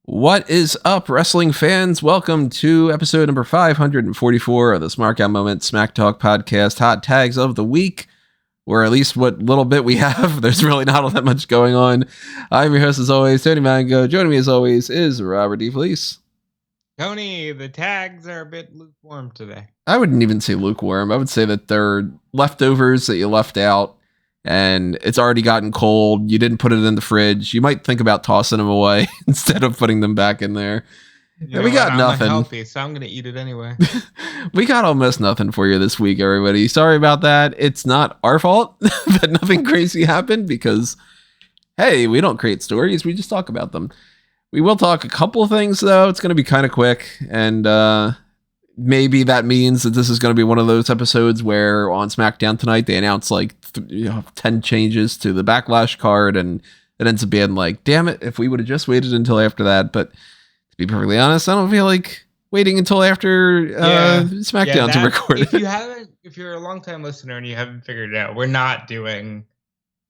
What is up, wrestling fans? Welcome to episode number 544 of the Smark Moment Smack Talk podcast, Hot Tags of the Week, or at least what little bit we have. There's really not all that much going on. I'm your host, as always, Tony Mango. Joining me, as always, is Robert D. Felice. Tony, the tags are a bit lukewarm today. I wouldn't even say lukewarm. I would say that they're leftovers that you left out, and it's already gotten cold. You didn't put it in the fridge. You might think about tossing them away instead of putting them back in there. We got nothing. I'm healthy, so I'm going to eat it anyway. We got almost nothing for you this week, everybody. Sorry about that. It's not our fault that nothing crazy happened because, hey, we don't create stories. We just talk about them. We will talk a couple of things, though. It's going to be kind of quick, and maybe that means that this is going to be one of those episodes where on SmackDown tonight they announce like 10 changes to the Backlash card, and it ends up being like, damn it, if we would have just waited until after that. But to be perfectly honest, I don't feel like waiting until after SmackDown to record it. If you're a long-time listener and you haven't figured it out, we're not doing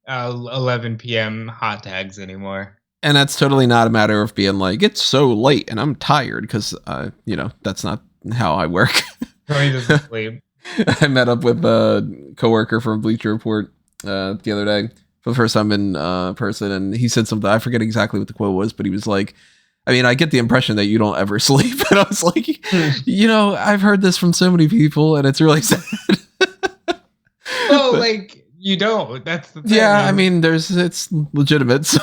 11 p.m. hot tags anymore. And that's totally not a matter of being like, it's so late and I'm tired, because that's not how I work. Tony doesn't sleep. I met up with a coworker from Bleacher Report the other day for the first time in person, and he said something. I forget exactly what the quote was, but he was like, I mean, I get the impression that you don't ever sleep. And I was like, I've heard this from so many people, and it's really sad. Well, like, you don't. That's the thing. Yeah, I mean, it's legitimate. So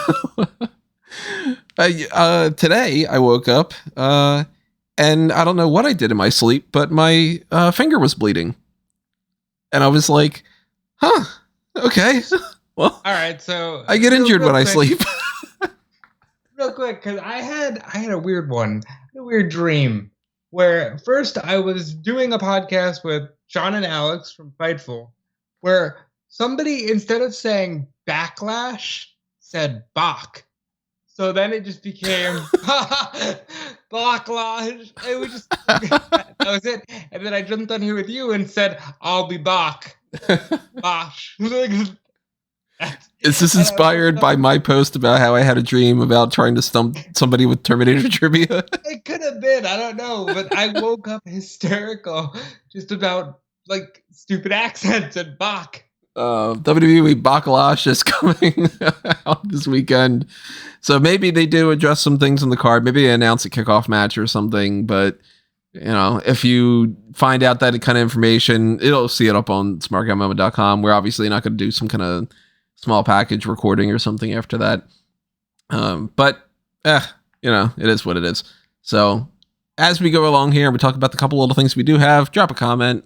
today I woke up and I don't know what I did in my sleep, but my finger was bleeding. And I was like, huh, okay. Well, all right, so I get injured when I sleep. Real quick, because I had a weird one, a weird dream, where first I was doing a podcast with Sean and Alex from Fightful, where somebody, instead of saying backlash, said Bach. So then it just became Backlash. It was just, that was it. And then I jumped on here with you and said, I'll be Bach. Bosh. Is this inspired by my post about how I had a dream about trying to stump somebody with Terminator trivia? It could have been. I don't know. But I woke up hysterical just about like stupid accents and Bach. WWE Backlash is coming out this weekend. So maybe they do address some things in the card. Maybe they announce a kickoff match or something. But, if you find out that kind of information, it'll see it up on smarkmoment.com. We're obviously not going to do some kind of small package recording or something after that. But it is what it is. So as we go along here, we talk about the couple little things we do have. Drop a comment,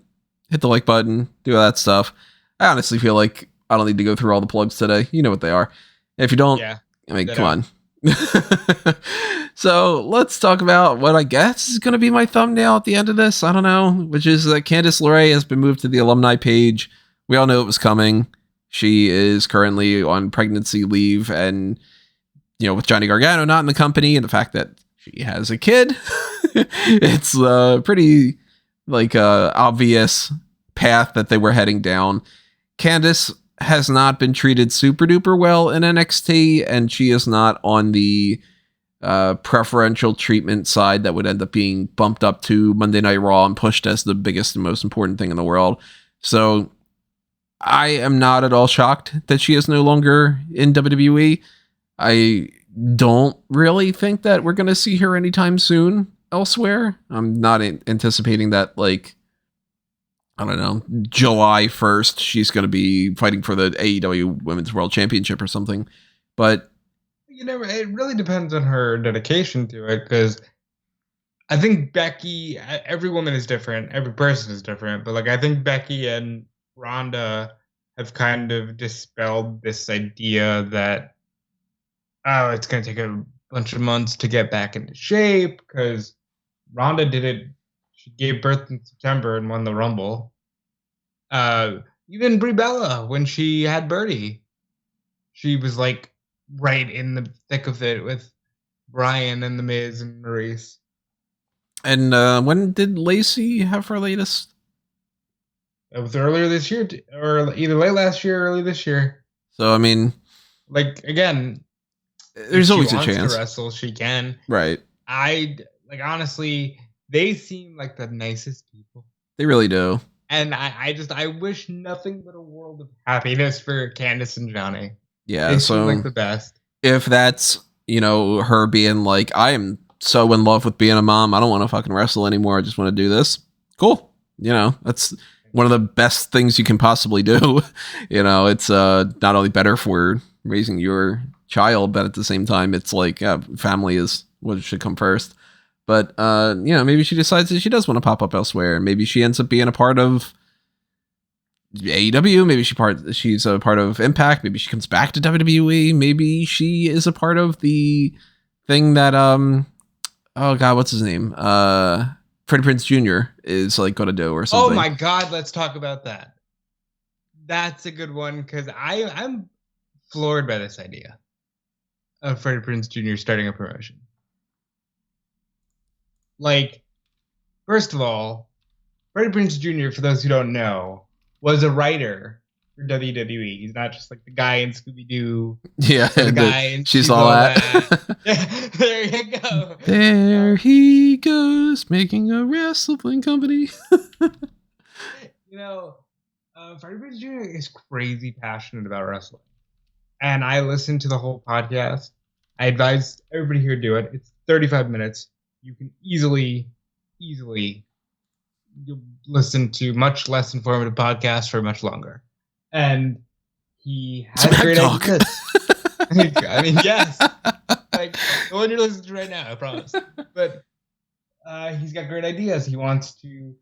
hit the like button, do all that stuff. I honestly feel like I don't need to go through all the plugs today. You know what they are. If you don't, come on. So let's talk about what I guess is going to be my thumbnail at the end of this. I don't know, which is that Candice LeRae has been moved to the Alumni page. We all know it was coming. She is currently on pregnancy leave, and with Johnny Gargano not in the company, and the fact that she has a kid, it's pretty obvious path that they were heading down. Candace has not been treated super duper well in NXT, and she is not on the preferential treatment side that would end up being bumped up to Monday Night Raw and pushed as the biggest and most important thing in the world. So I am not at all shocked that she is no longer in WWE. I don't really think that we're going to see her anytime soon elsewhere. I'm not anticipating that, I don't know, July 1st, she's going to be fighting for the AEW Women's World Championship or something. But it really depends on her dedication to it, because I think Becky, every woman is different, every person is different, but I think Becky and Ronda have kind of dispelled this idea that, it's going to take a bunch of months to get back into shape, because Ronda did it. She gave birth in September and won the Rumble. Even Brie Bella, when she had Birdie, she was right in the thick of it with Bryan and The Miz and Maurice. And when did Lacey have her latest? It was earlier this year, or either late last year or early this year. So I mean, like again, there's if she always a wants to chance. wrestle, she can. Right. I like honestly, they seem like the nicest people. They really do. And I wish nothing but a world of happiness for Candice and Johnny. Yeah. They So seem like the best. if that's, you know, her being like, I am so in love with being a mom, I don't want to fucking wrestle anymore. I just want to do this. Cool. You know, that's one of the best things you can possibly do. You know, it's not only better for raising your child, but at the same time, it's like family is what should come first. But you know, maybe she decides that she does want to pop up elsewhere. Maybe she ends up being a part of AEW. Maybe she's a part of Impact. Maybe she comes back to WWE. Maybe she is a part of the thing that oh god, what's his name? Freddie Prinz Jr. is like gonna do or something. Oh my god, let's talk about that. That's a good one because I'm floored by this idea of Freddie Prinz Jr. starting a promotion. Like, first of all, Freddie Prinz Jr., for those who don't know, was a writer for WWE. He's not just like the guy in Scooby-Doo. Yeah, the guy in she's all that. Yeah, there you go. There he goes, making a wrestling company. You know, Freddie Prinz Jr. is crazy passionate about wrestling. And I listened to the whole podcast. I advise everybody here to do it. It's 35 minutes. You can easily listen to much less informative podcasts for much longer. And he has Smack great talk. ideas. I mean, yes. Like the one you're listening to right now, I promise. But he's got great ideas. He wants to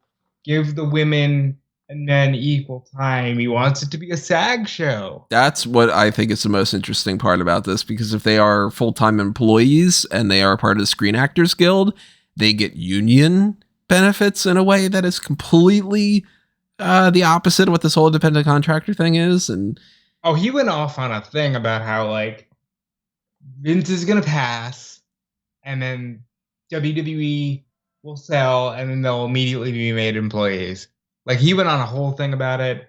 give the women and men equal time. He wants it to be a SAG show. That's what I think is the most interesting part about this, because if they are full-time employees and they are part of the Screen Actors Guild, they get union benefits in a way that is completely the opposite of what this whole independent contractor thing is. And oh, he went off on a thing about how like Vince is gonna pass, and then WWE will sell, and then they'll immediately be made employees. Like he went on a whole thing about it.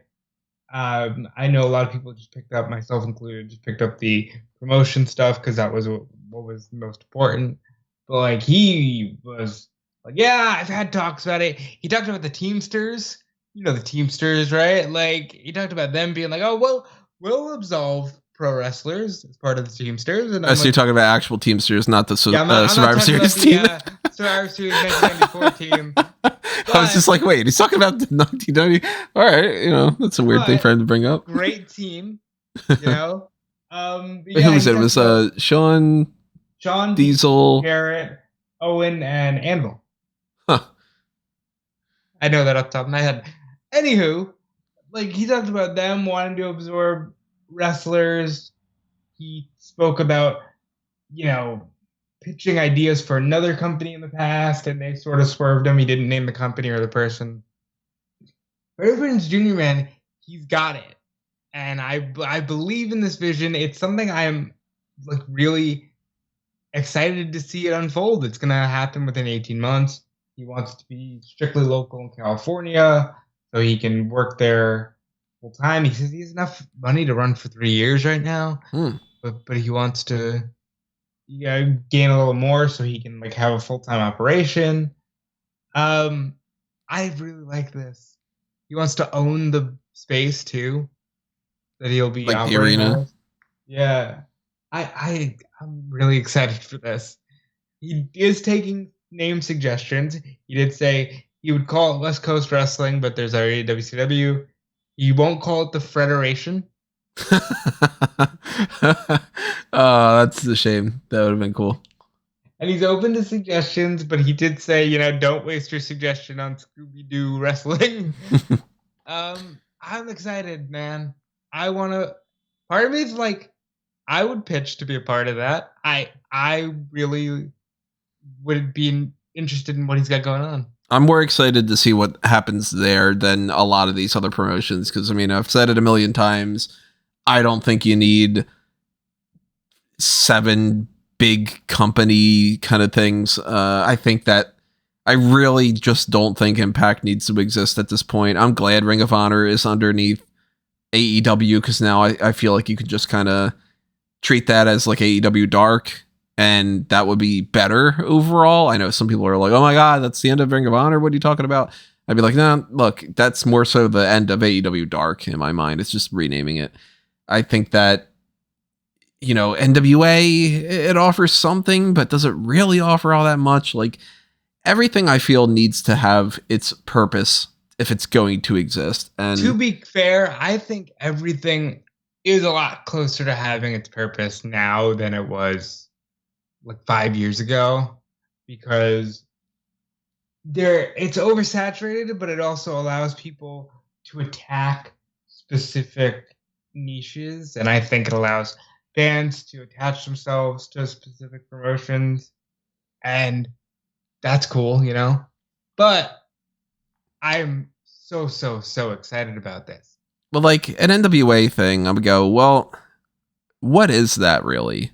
I know a lot of people just picked up, myself included, just picked up the promotion stuff because that was what was most important. But like he was like, yeah, I've had talks about it. He talked about the Teamsters. You know the Teamsters, right? Like he talked about them being like, oh well, we'll absolve pro wrestlers as part of the Teamsters. And so you're talking about actual Teamsters, not the Survivor Series team. Survivor Series 1994 team. I was just like, wait, he's talking about the 1990. All right, you know, that's a weird thing for him to bring up. Great team, you know. Who was it? It was Sean Diesel, Garrett, Owen, and Anvil. Huh. I know that off the top of my head. Anywho, like he talked about them wanting to absorb wrestlers. He spoke about, you know, pitching ideas for another company in the past, and they sort of swerved him. He didn't name the company or the person. Freddie Prinz Jr., man, he's got it. And I believe in this vision. It's something I am like really excited to see it unfold. It's going to happen within 18 months. He wants to be strictly local in California so he can work there full time. He says he has enough money to run for 3 years right now, but he wants to gain a little more so he can like have a full-time operation. I really like this. He wants to own the space too that he'll be like the arena. With. Yeah, I'm really excited for this. He is taking name suggestions. He did say he would call it West Coast Wrestling, but there's already WCW. He won't call it the Federation. Oh, that's a shame. That would have been cool. And he's open to suggestions, but he did say, you know, don't waste your suggestion on Scooby-Doo wrestling. I'm excited, man. I want to. Part of me is like, I would pitch to be a part of that. I really would be interested in what he's got going on. I'm more excited to see what happens there than a lot of these other promotions. Because, I mean, I've said it a million times. I don't think you need 7 big company kind of things. I think that I really just don't think Impact needs to exist at this point. I'm glad Ring of Honor is underneath AEW, because now I feel like you could just kind of treat that as like AEW Dark, and that would be better overall. I know some people are like, oh my God, that's the end of Ring of Honor. What are you talking about? I'd be like, no, look, that's more so the end of AEW Dark in my mind. It's just renaming it. I think that, you know, NWA, it offers something, but does it really offer all that much? Like, everything I feel needs to have its purpose if it's going to exist. And to be fair, I think everything is a lot closer to having its purpose now than it was like 5 years ago, because it's oversaturated, but it also allows people to attack specific niches, and I think it allows fans to attach themselves to specific promotions, and that's cool, you know. But I'm so excited about this. Well, like an NWA thing, I'm gonna go, well, what is that really?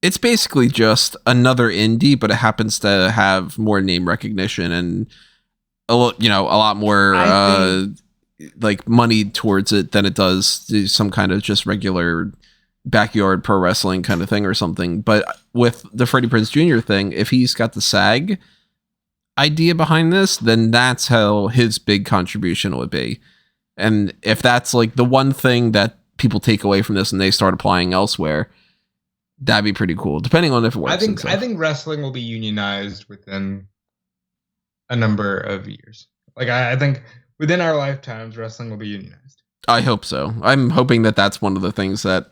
It's basically just another indie, but it happens to have more name recognition and a lot more like money towards it than it does some kind of just regular backyard pro wrestling kind of thing or something. But with the Freddie Prinz Jr. thing, if he's got the SAG idea behind this, then that's how his big contribution would be. And if that's like the one thing that people take away from this and they start applying elsewhere, that'd be pretty cool, depending on if it works. I think wrestling will be unionized within a number of years. Like, I think within our lifetimes, wrestling will be unionized. I hope so. I'm hoping that that's one of the things that,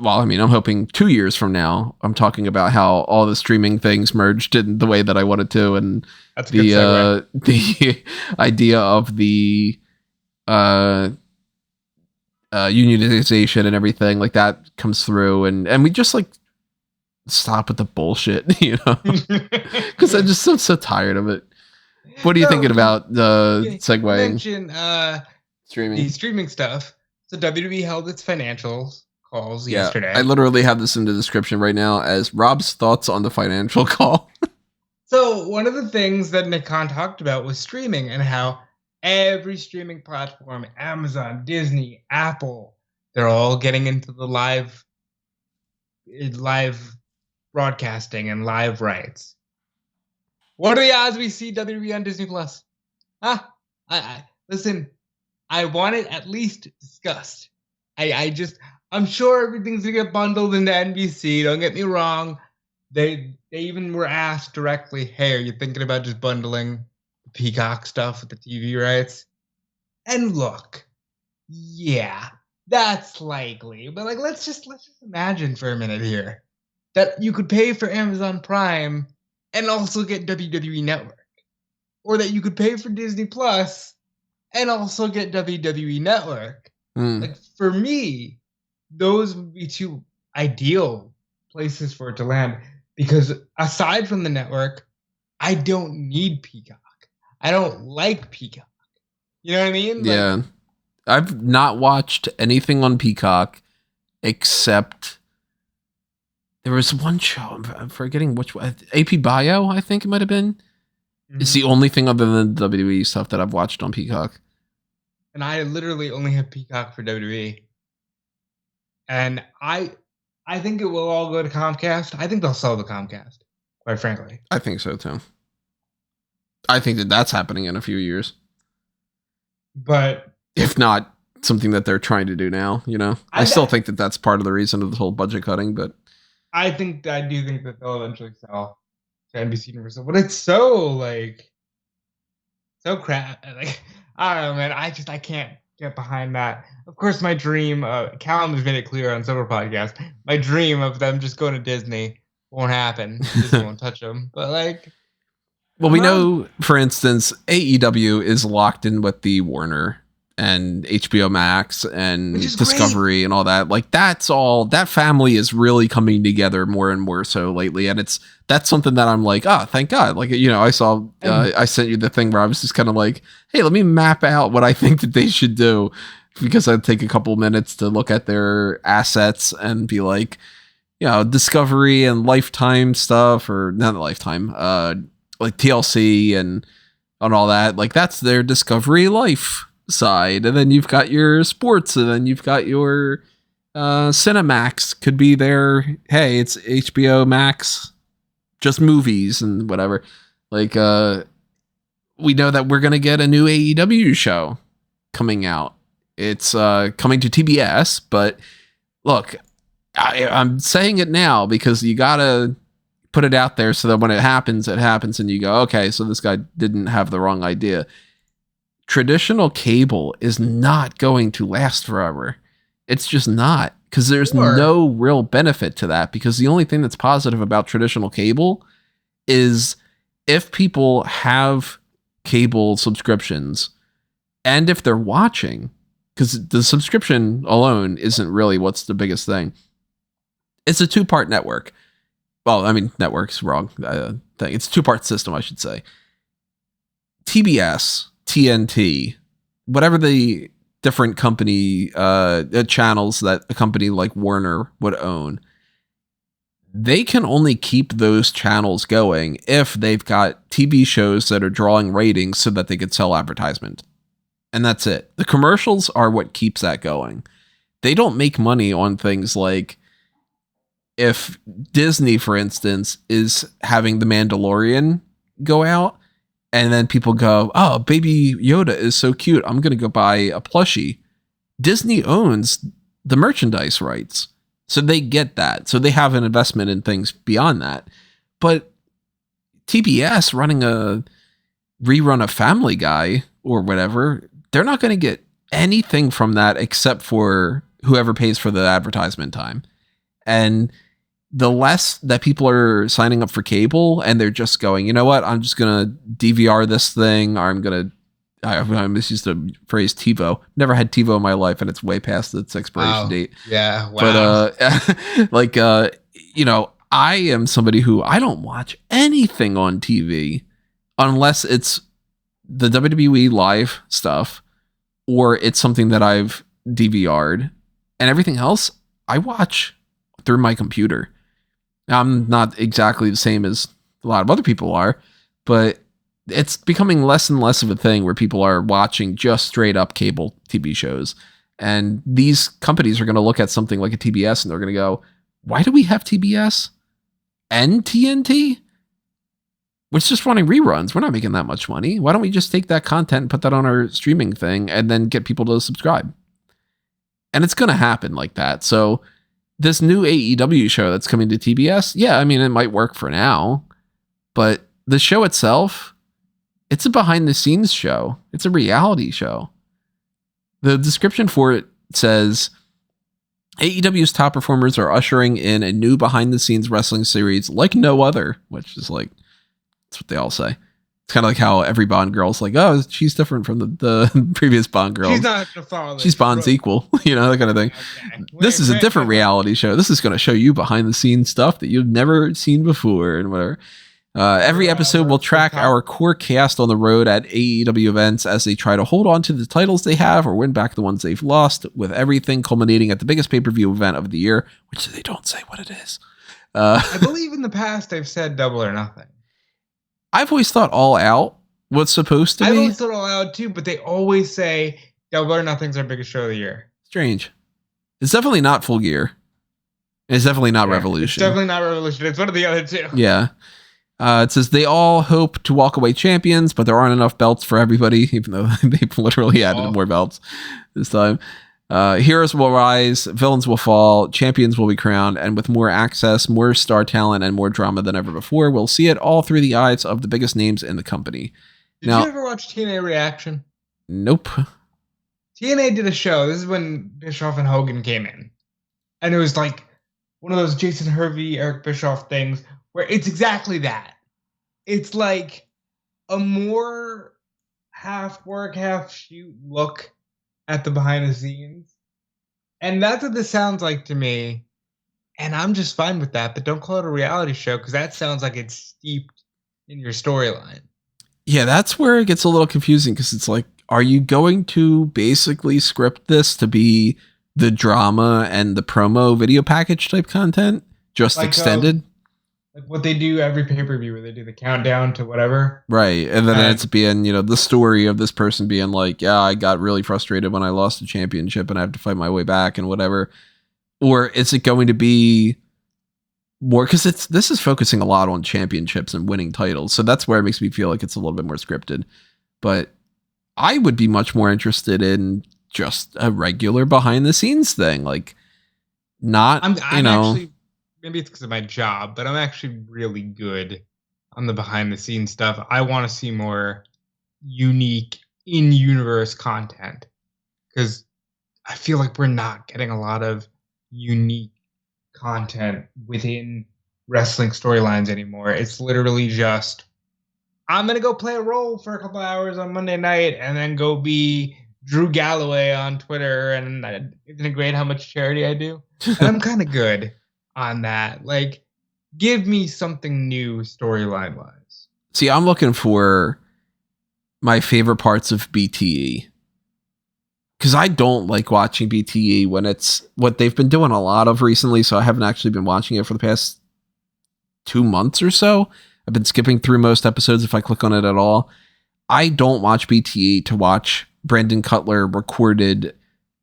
well, I mean, I'm hoping 2 years from now, I'm talking about how all the streaming things merged in the way that I wanted to. And that's a good segue. The idea of the unionization and everything like that comes through, and we just like stop with the bullshit, you know, because I'm just so tired of it. What are you thinking about the segueing? Streaming. The streaming stuff. So WWE held its financials calls yesterday. I literally have this in the description right now as Rob's thoughts on the financial call. So one of the things that Nick Khan talked about was streaming and how every streaming platform, Amazon, Disney, Apple, they're all getting into the live broadcasting and live rights. What are the odds we see WWE on Disney Plus? Listen, I want it at least discussed. I'm sure everything's gonna get bundled into NBC. Don't get me wrong. They even were asked directly, "Hey, are you thinking about just bundling the Peacock stuff with the TV rights?" And look, yeah, that's likely. But like, let's just imagine for a minute here that you could pay for Amazon Prime and also get WWE Network, or that you could pay for Disney Plus and also get WWE Network. Like, for me, those would be two ideal places for it to land, because aside from the network, I don't need Peacock. I don't like Peacock. You know what I mean? Yeah. I've not watched anything on Peacock except there was one show, I'm forgetting which one, AP Bio, I think it might have been. Mm-hmm. It's the only thing other than the WWE stuff that I've watched on Peacock. And I literally only have Peacock for WWE. And I think it will all go to Comcast. I think they'll sell the Comcast, quite frankly. I think so too. I think that that's happening in a few years. But if not something that they're trying to do now, you know, I still think that that's part of the reason of the whole budget cutting, but I do think that they'll eventually sell to NBC Universal, but it's so crap. Like, I don't know, man. I can't get behind that. Of course, my dream, Callum has made it clear on several podcasts, my dream of them just going to Disney won't happen. Disney won't touch them. But like, well, we know, for instance, AEW is locked in with the Warner and HBO Max and Discovery great. And all that. Like, that's all, that family is really coming together more and more so lately. And that's something that I'm like, oh, thank God. Like, you know, I saw, I sent you the thing where I was just kind of like, hey, let me map out what I think that they should do, because I'd take a couple minutes to look at their assets and be like, you know, Discovery and Lifetime stuff, or not Lifetime, like TLC and all that. Like, that's their Discovery life. side, and then you've got your sports, and then you've got your Cinemax could be there. Hey, it's HBO Max, just movies and whatever. Like, we know that we're going to get a new AEW show coming out. It's coming to TBS, but look, I'm saying it now because you got to put it out there so that when it happens, and you go, okay, so this guy didn't have the wrong idea. Traditional cable is not going to last forever. It's just not, because there's no real benefit to that, because the only thing that's positive about traditional cable is if people have cable subscriptions and if they're watching, because the subscription alone isn't really what's the biggest thing. It's a 2-part network. Well, I mean, network's wrong thing. It's a 2-part system, I should say. TBS, TNT, whatever the different company channels that a company like Warner would own, they can only keep those channels going if they've got TV shows that are drawing ratings so that they could sell advertisement. And that's it. The commercials are what keeps that going. They don't make money on things like if Disney, for instance, is having The Mandalorian go out, and then people go, oh, Baby Yoda is so cute, I'm going to go buy a plushie. Disney owns the merchandise rights, so they get that. So they have an investment in things beyond that. But TBS running a rerun of Family Guy or whatever, they're not going to get anything from that except for whoever pays for the advertisement time. And the less that people are signing up for cable and they're just going, you know what, I'm just going to DVR this thing, or I misused the phrase TiVo. Never had TiVo in my life, and it's way past its expiration date. Yeah, wow. But, I am somebody who I don't watch anything on TV unless it's the WWE live stuff or it's something that I've DVR'd, and everything else I watch through my computer. I'm not exactly the same as a lot of other people are, but it's becoming less and less of a thing where people are watching just straight up cable TV shows. And these companies are going to look at something like a TBS and they're going to go, why do we have TBS and TNT? We're just running reruns. We're not making that much money. Why don't we just take that content and put that on our streaming thing and then get people to subscribe? And it's going to happen like that. So this new AEW show that's coming to TBS, yeah, I mean, it might work for now, but the show itself, it's a behind the scenes show. It's a reality show. The description for it says AEW's top performers are ushering in a new behind the scenes wrestling series like no other, which is like, that's what they all say. It's kind of like how every Bond girl's like, oh, she's different from the previous Bond girl. She's not the father. She's Bond's equal, that kind of thing. Okay. This is a different reality show. This is going to show you behind the scenes stuff that you've never seen before and whatever. Every episode will track our core cast on the road at AEW events as they try to hold on to the titles they have or win back the ones they've lost, with everything culminating at the biggest pay-per-view event of the year, which they don't say what it is. I believe in the past they've said Double or Nothing. I've always thought All Out was supposed to be. I've always thought All Out too, but they always say Double or Nothing's our biggest show of the year. Strange. It's definitely not Full Gear. It's definitely not Revolution. It's definitely not Revolution. It's one of the other two. Yeah. It says they all hope to walk away champions, but there aren't enough belts for everybody, even though they've literally added more belts this time. Heroes will rise, villains will fall, champions will be crowned, and with more access, more star talent, and more drama than ever before, we'll see it all through the eyes of the biggest names in the company. Did you ever watch TNA Reaction? Nope. TNA did a show. This is when Bischoff and Hogan came in. And it was like one of those Jason Hervey, Eric Bischoff things where it's exactly that. It's like a more half work, half shoot look at the behind the scenes. And that's what this sounds like to me. And I'm just fine with that. But don't call it a reality show, because that sounds like it's steeped in your storyline. Yeah, that's where it gets a little confusing, because it's like, are you going to basically script this to be the drama and the promo video package type content, just like extended? like what they do every pay-per-view where they do the countdown to whatever. Right. And then it's being, the story of this person being like, yeah, I got really frustrated when I lost the championship and I have to fight my way back and whatever. Or is it going to be more, because this is focusing a lot on championships and winning titles. So that's where it makes me feel like it's a little bit more scripted. But I would be much more interested in just a regular behind the scenes thing. Like not, I'm actually, maybe it's because of my job, but I'm actually really good on the behind the scenes stuff. I want to see more unique in-universe content because I feel like we're not getting a lot of unique content within wrestling storylines anymore. It's literally just, I'm going to go play a role for a couple hours on Monday night and then go be Drew Galloway on Twitter. And isn't it great how much charity I do? And I'm kind of good on that. Like, give me something new storyline wise. See, I'm looking for my favorite parts of BTE. Because I don't like watching BTE when it's what they've been doing a lot of recently. So I haven't actually been watching it for the past 2 months or so. I've been skipping through most episodes if I click on it at all. I don't watch BTE to watch Brandon Cutler recorded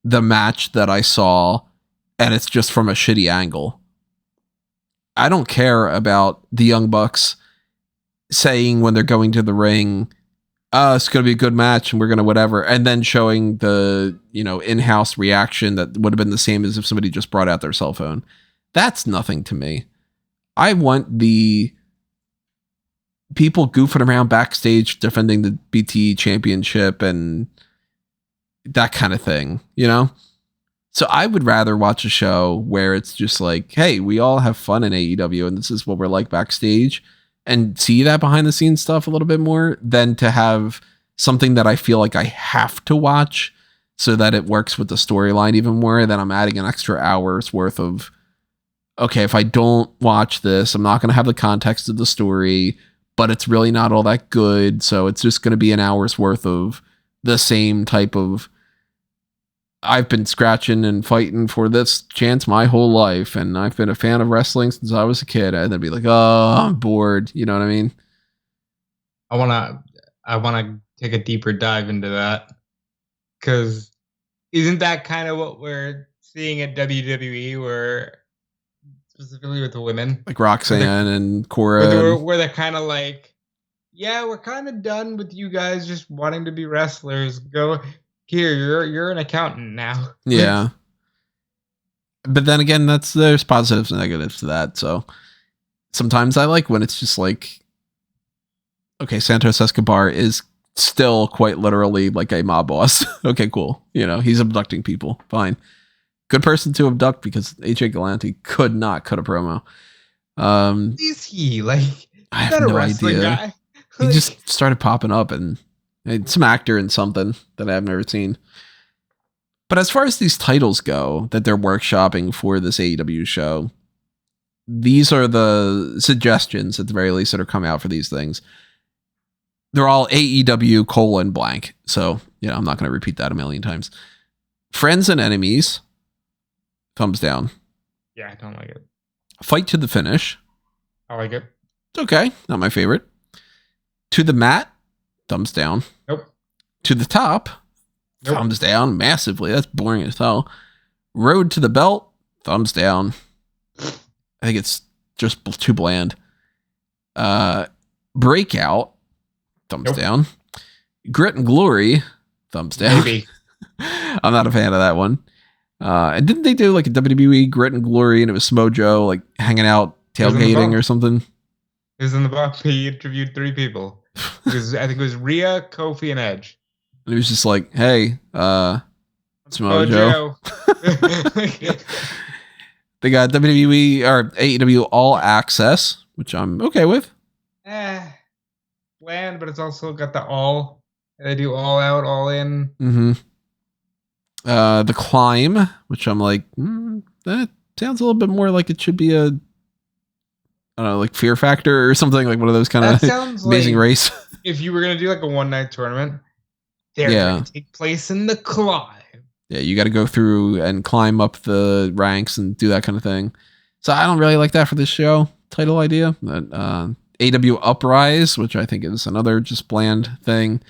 the match that I saw, and it's just from a shitty angle. I don't care about the Young Bucks saying when they're going to the ring, it's going to be a good match and we're going to whatever, and then showing the, in-house reaction that would have been the same as if somebody just brought out their cell phone. That's nothing to me. I want the people goofing around backstage defending the BTE championship and that kind of thing, So I would rather watch a show where it's just like, hey, we all have fun in AEW and this is what we're like backstage, and see that behind the scenes stuff a little bit more than to have something that I feel like I have to watch so that it works with the storyline even more. Then I'm adding an extra hour's worth of, okay, if I don't watch this, I'm not going to have the context of the story, but it's really not all that good. So it's just going to be an hour's worth of the same type of, I've been scratching and fighting for this chance my whole life, and I've been a fan of wrestling since I was a kid. And then be like, oh, I'm bored. You know what I mean? I wanna take a deeper dive into that, because isn't that kind of what we're seeing at WWE, where specifically with the women, like Roxanne and Cora, where they're kind of like, yeah, we're kind of done with you guys just wanting to be wrestlers. Go. Here, you're an accountant now. Yeah. But then again, there's positives and negatives to that. So sometimes I like when it's just like, okay, Santos Escobar is still quite literally like a mob boss. Okay, cool. He's abducting people. Fine. Good person to abduct, because AJ Galante could not cut a promo. Is he like? I have no idea. Guy? He just started popping up and some actor in something that I've never seen. But as far as these titles go that they're workshopping for this AEW show, these are the suggestions at the very least that are coming out for these things. They're all AEW : blank. So, I'm not going to repeat that a million times. Friends and Enemies, thumbs down. Yeah, I don't like it. Fight to the Finish. I like it. It's okay. Not my favorite. To the Mat, thumbs down. Nope. To the Top, nope. Thumbs down massively. That's boring as hell. Road to the Belt, thumbs down. I think it's just too bland. Breakout, thumbs down. Grit and Glory, thumbs down. Maybe. I'm not a fan of that one. And didn't they do like a WWE Grit and Glory, and it was Smojo like hanging out tailgating or something? It was in the box. He interviewed 3 people. I think it was Rhea, Kofi, and Edge. And he was just like, hey, Smojo. They got WWE or AEW All Access, which I'm okay with. Bland, but it's also got the all. They do all out, all in. Mm-hmm. The Climb, which I'm like, that sounds a little bit more like it should be a, I don't know, like Fear Factor or something, like one of those kind of Amazing like Race. If you were going to do like a one-night tournament, they're going to take place in the Climb. Yeah, you got to go through and climb up the ranks and do that kind of thing. So I don't really like that for this show. title idea. That AEW Uprise, which I think is another just bland thing.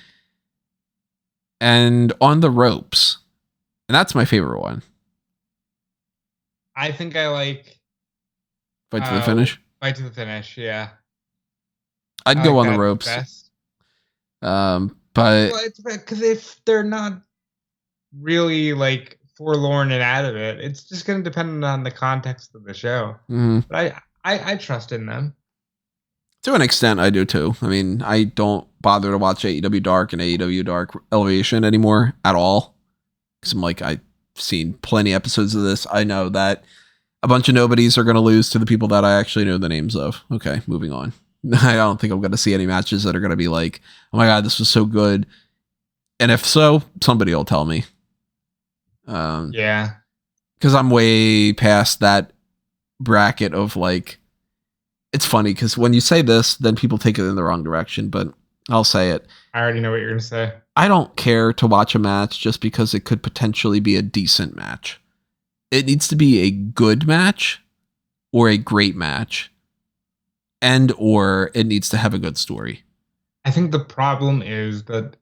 And On the Ropes. And that's my favorite one. I think I like Fight to the Finish. Fight to the Finish, yeah. I'd go On the Ropes. Best. But well, it's because if they're not really like forlorn and out of it, it's just going to depend on the context of the show. Mm-hmm. But I trust in them. To an extent, I do too. I mean, I don't bother to watch AEW Dark and AEW Dark Elevation anymore at all. Because I'm like, I've seen plenty of episodes of this. I know that a bunch of nobodies are going to lose to the people that I actually know the names of. Okay, moving on. I don't think I'm going to see any matches that are going to be like, oh my God, this was so good. And if so, somebody will tell me. Yeah. Because I'm way past that bracket of like, it's funny because when you say this, then people take it in the wrong direction, but I'll say it. I already know what you're going to say. I don't care to watch a match just because it could potentially be a decent match. It needs to be a good match or a great match, and or it needs to have a good story. I think the problem is that,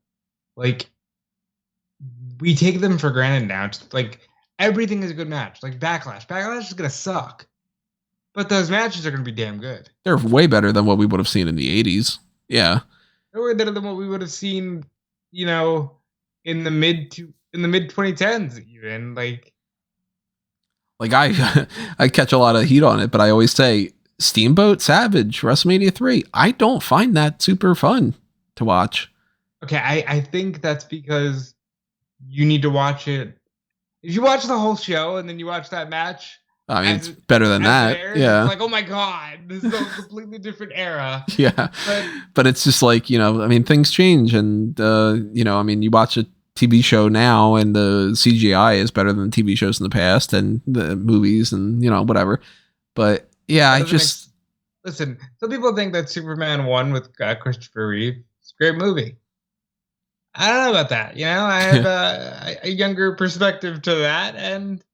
like, we take them for granted now. Just like everything is a good match. Like Backlash is going to suck. But those matches are going to be damn good. They're way better than what we would have seen in the 80s. Yeah. They're way better than what we would have seen, you know, in the mid 2010s even. Like I catch a lot of heat on it, but I always say Steamboat Savage, WrestleMania 3. I don't find that super fun to watch. Okay, I think that's because you need to watch it. If you watch the whole show and then you watch that match, I mean, it's better than that. Yeah. It's like, oh my God, this is a completely different era. Yeah. But it's just like, you know, I mean, things change. And, you know, I mean, you watch a TV show now and the CGI is better than TV shows in the past and the movies and, you know, whatever. But yeah, listen, some people think that Superman 1 with Christopher Reeve is a great movie. I don't know about that. You know, I have a younger perspective to that, and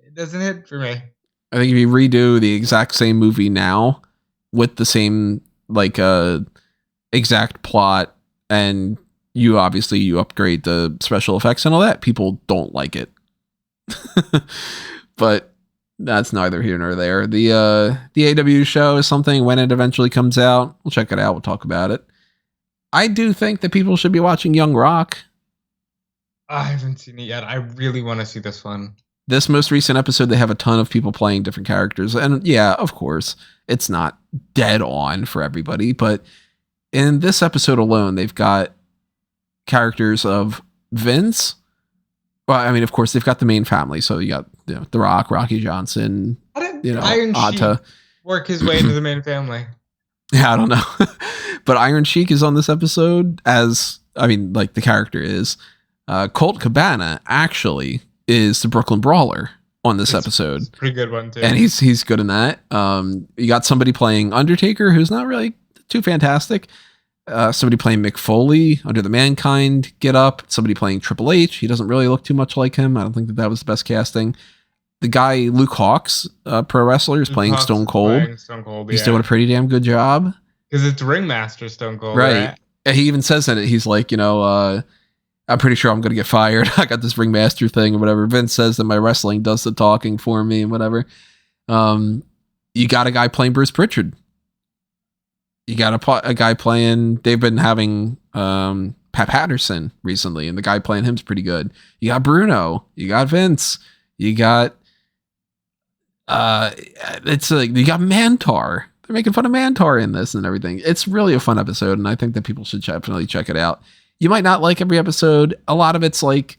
it doesn't hit for me. I think if you redo the exact same movie now with the same like exact plot, and you upgrade the special effects and all that, people don't like it. But that's neither here nor there. The AEW show is something when it eventually comes out. We'll check it out. We'll talk about it. I do think that people should be watching Young Rock. I haven't seen it yet. I really want to see this one. This most recent episode, they have a ton of people playing different characters. And yeah, of course, it's not dead on for everybody. But in this episode alone, they've got characters of Vince. Well, I mean, of course, they've got the main family. So you got The Rock, Rocky Johnson, Iron Sheik work his way into the main family. Yeah, I don't know. But Iron Sheik is on this episode like the character is. Colt Cabana actually is the Brooklyn Brawler on this episode. It's a pretty good one too. And he's good in that. You got somebody playing Undertaker who's not really too fantastic. Somebody playing Mick Foley under the Mankind get up. Somebody playing Triple H. He doesn't really look too much like him. I don't think that was the best casting. The guy Luke Hawx, pro wrestler, is playing Stone Cold. He's doing a pretty damn good job. Because it's Ringmaster Stone Cold, right? And he even says in it, he's like, I'm pretty sure I'm going to get fired. I got this Ringmaster thing or whatever. Vince says that my wrestling does the talking for me and whatever. You got a guy playing Bruce Pritchard. You got a guy playing, they've been having Pat Patterson recently, and the guy playing him's pretty good. You got Bruno. You got Vince. You got, you got Mantar. They're making fun of Mantar in this and everything. It's really a fun episode, and I think that people should definitely check it out. You might not like every episode. A lot of it's like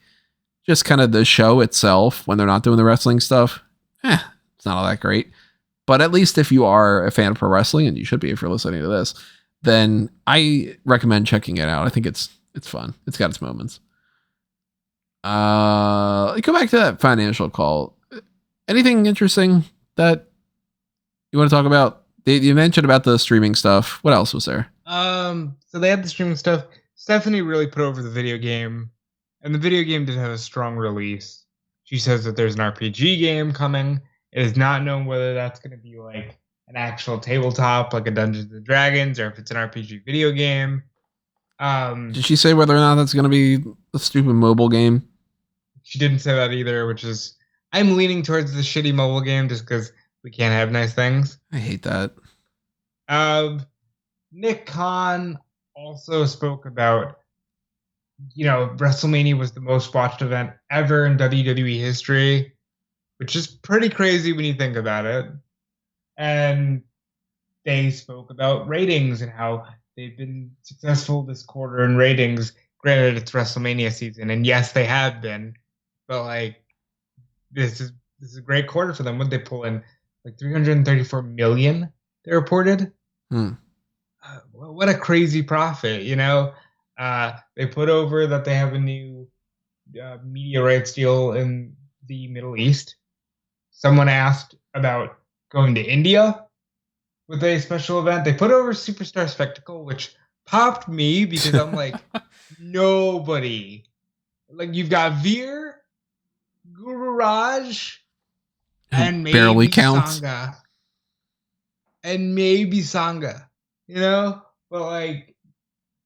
just kind of the show itself when they're not doing the wrestling stuff. It's not all that great. But at least if you are a fan of pro wrestling, and you should be if you're listening to this, then I recommend checking it out. I think it's fun. It's got its moments. Go back to that financial call. Anything interesting that you want to talk about? You mentioned about the streaming stuff. What else was there? So they had the streaming stuff. Stephanie really put over the video game, and the video game did have a strong release. She says that there's an RPG game coming. It is not known whether that's going to be like an actual tabletop, like a Dungeons and Dragons, or if it's an RPG video game. Did she say whether or not that's going to be a stupid mobile game? She didn't say that either, which is, I'm leaning towards the shitty mobile game just because we can't have nice things. I hate that. Nick Khan also spoke about, WrestleMania was the most watched event ever in WWE history, which is pretty crazy when you think about it. And they spoke about ratings and how they've been successful this quarter in ratings. Granted, it's WrestleMania season, and yes, they have been, but like this is a great quarter for them. What they pull in, like 334 million, they reported. What a crazy profit, They put over that they have a new media rights deal in the Middle East. Someone asked about going to India with a special event. They put over Superstar Spectacle, which popped me because I'm like, nobody. Like, you've got Veer, Guru Raj, and maybe barely counts. Sangha. And maybe Sangha, But like,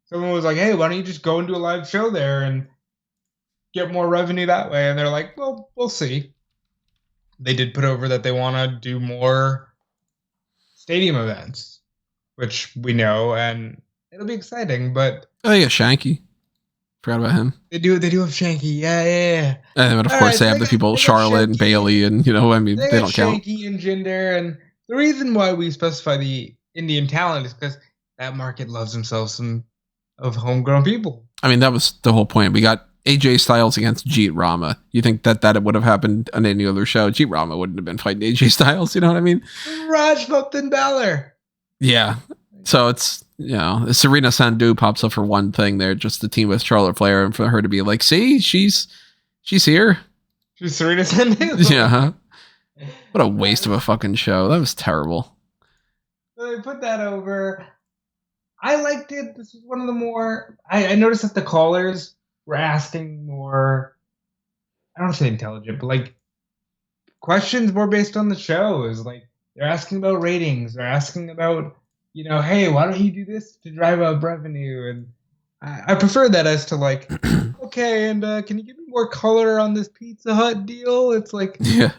someone was like, hey, why don't you just go and do a live show there and get more revenue that way? And they're like, well, we'll see. They did put over that they want to do more stadium events, which we know, and it'll be exciting. But oh yeah, Shanky. Forgot about him. They do have Shanky, yeah. And of course, they have the people Charlotte and Bailey, and they don't count. Shanky and Jinder, and the reason why we specify the Indian talent is because that market loves themselves some of homegrown people. I mean, that was the whole point. We got AJ Styles against Jeet Rama. You think that it would have happened on any other show? Jeet Rama wouldn't have been fighting AJ Styles. You know what I mean? Rajput and Balor. Yeah. So it's, Serena Sandhu pops up for one thing there, just to team with Charlotte Flair, and for her to be like, see, she's here. She's Serena Sandhu. Yeah. What a waste of a fucking show. That was terrible. So they put that over. I liked it. This is one of the more... I noticed that the callers were asking more... I don't say intelligent, but like questions more based on the shows. Like, they're asking about ratings. They're asking about, hey, why don't you do this to drive up revenue? And I prefer that as to like, okay, and can you give me more color on this Pizza Hut deal? It's like... Yeah.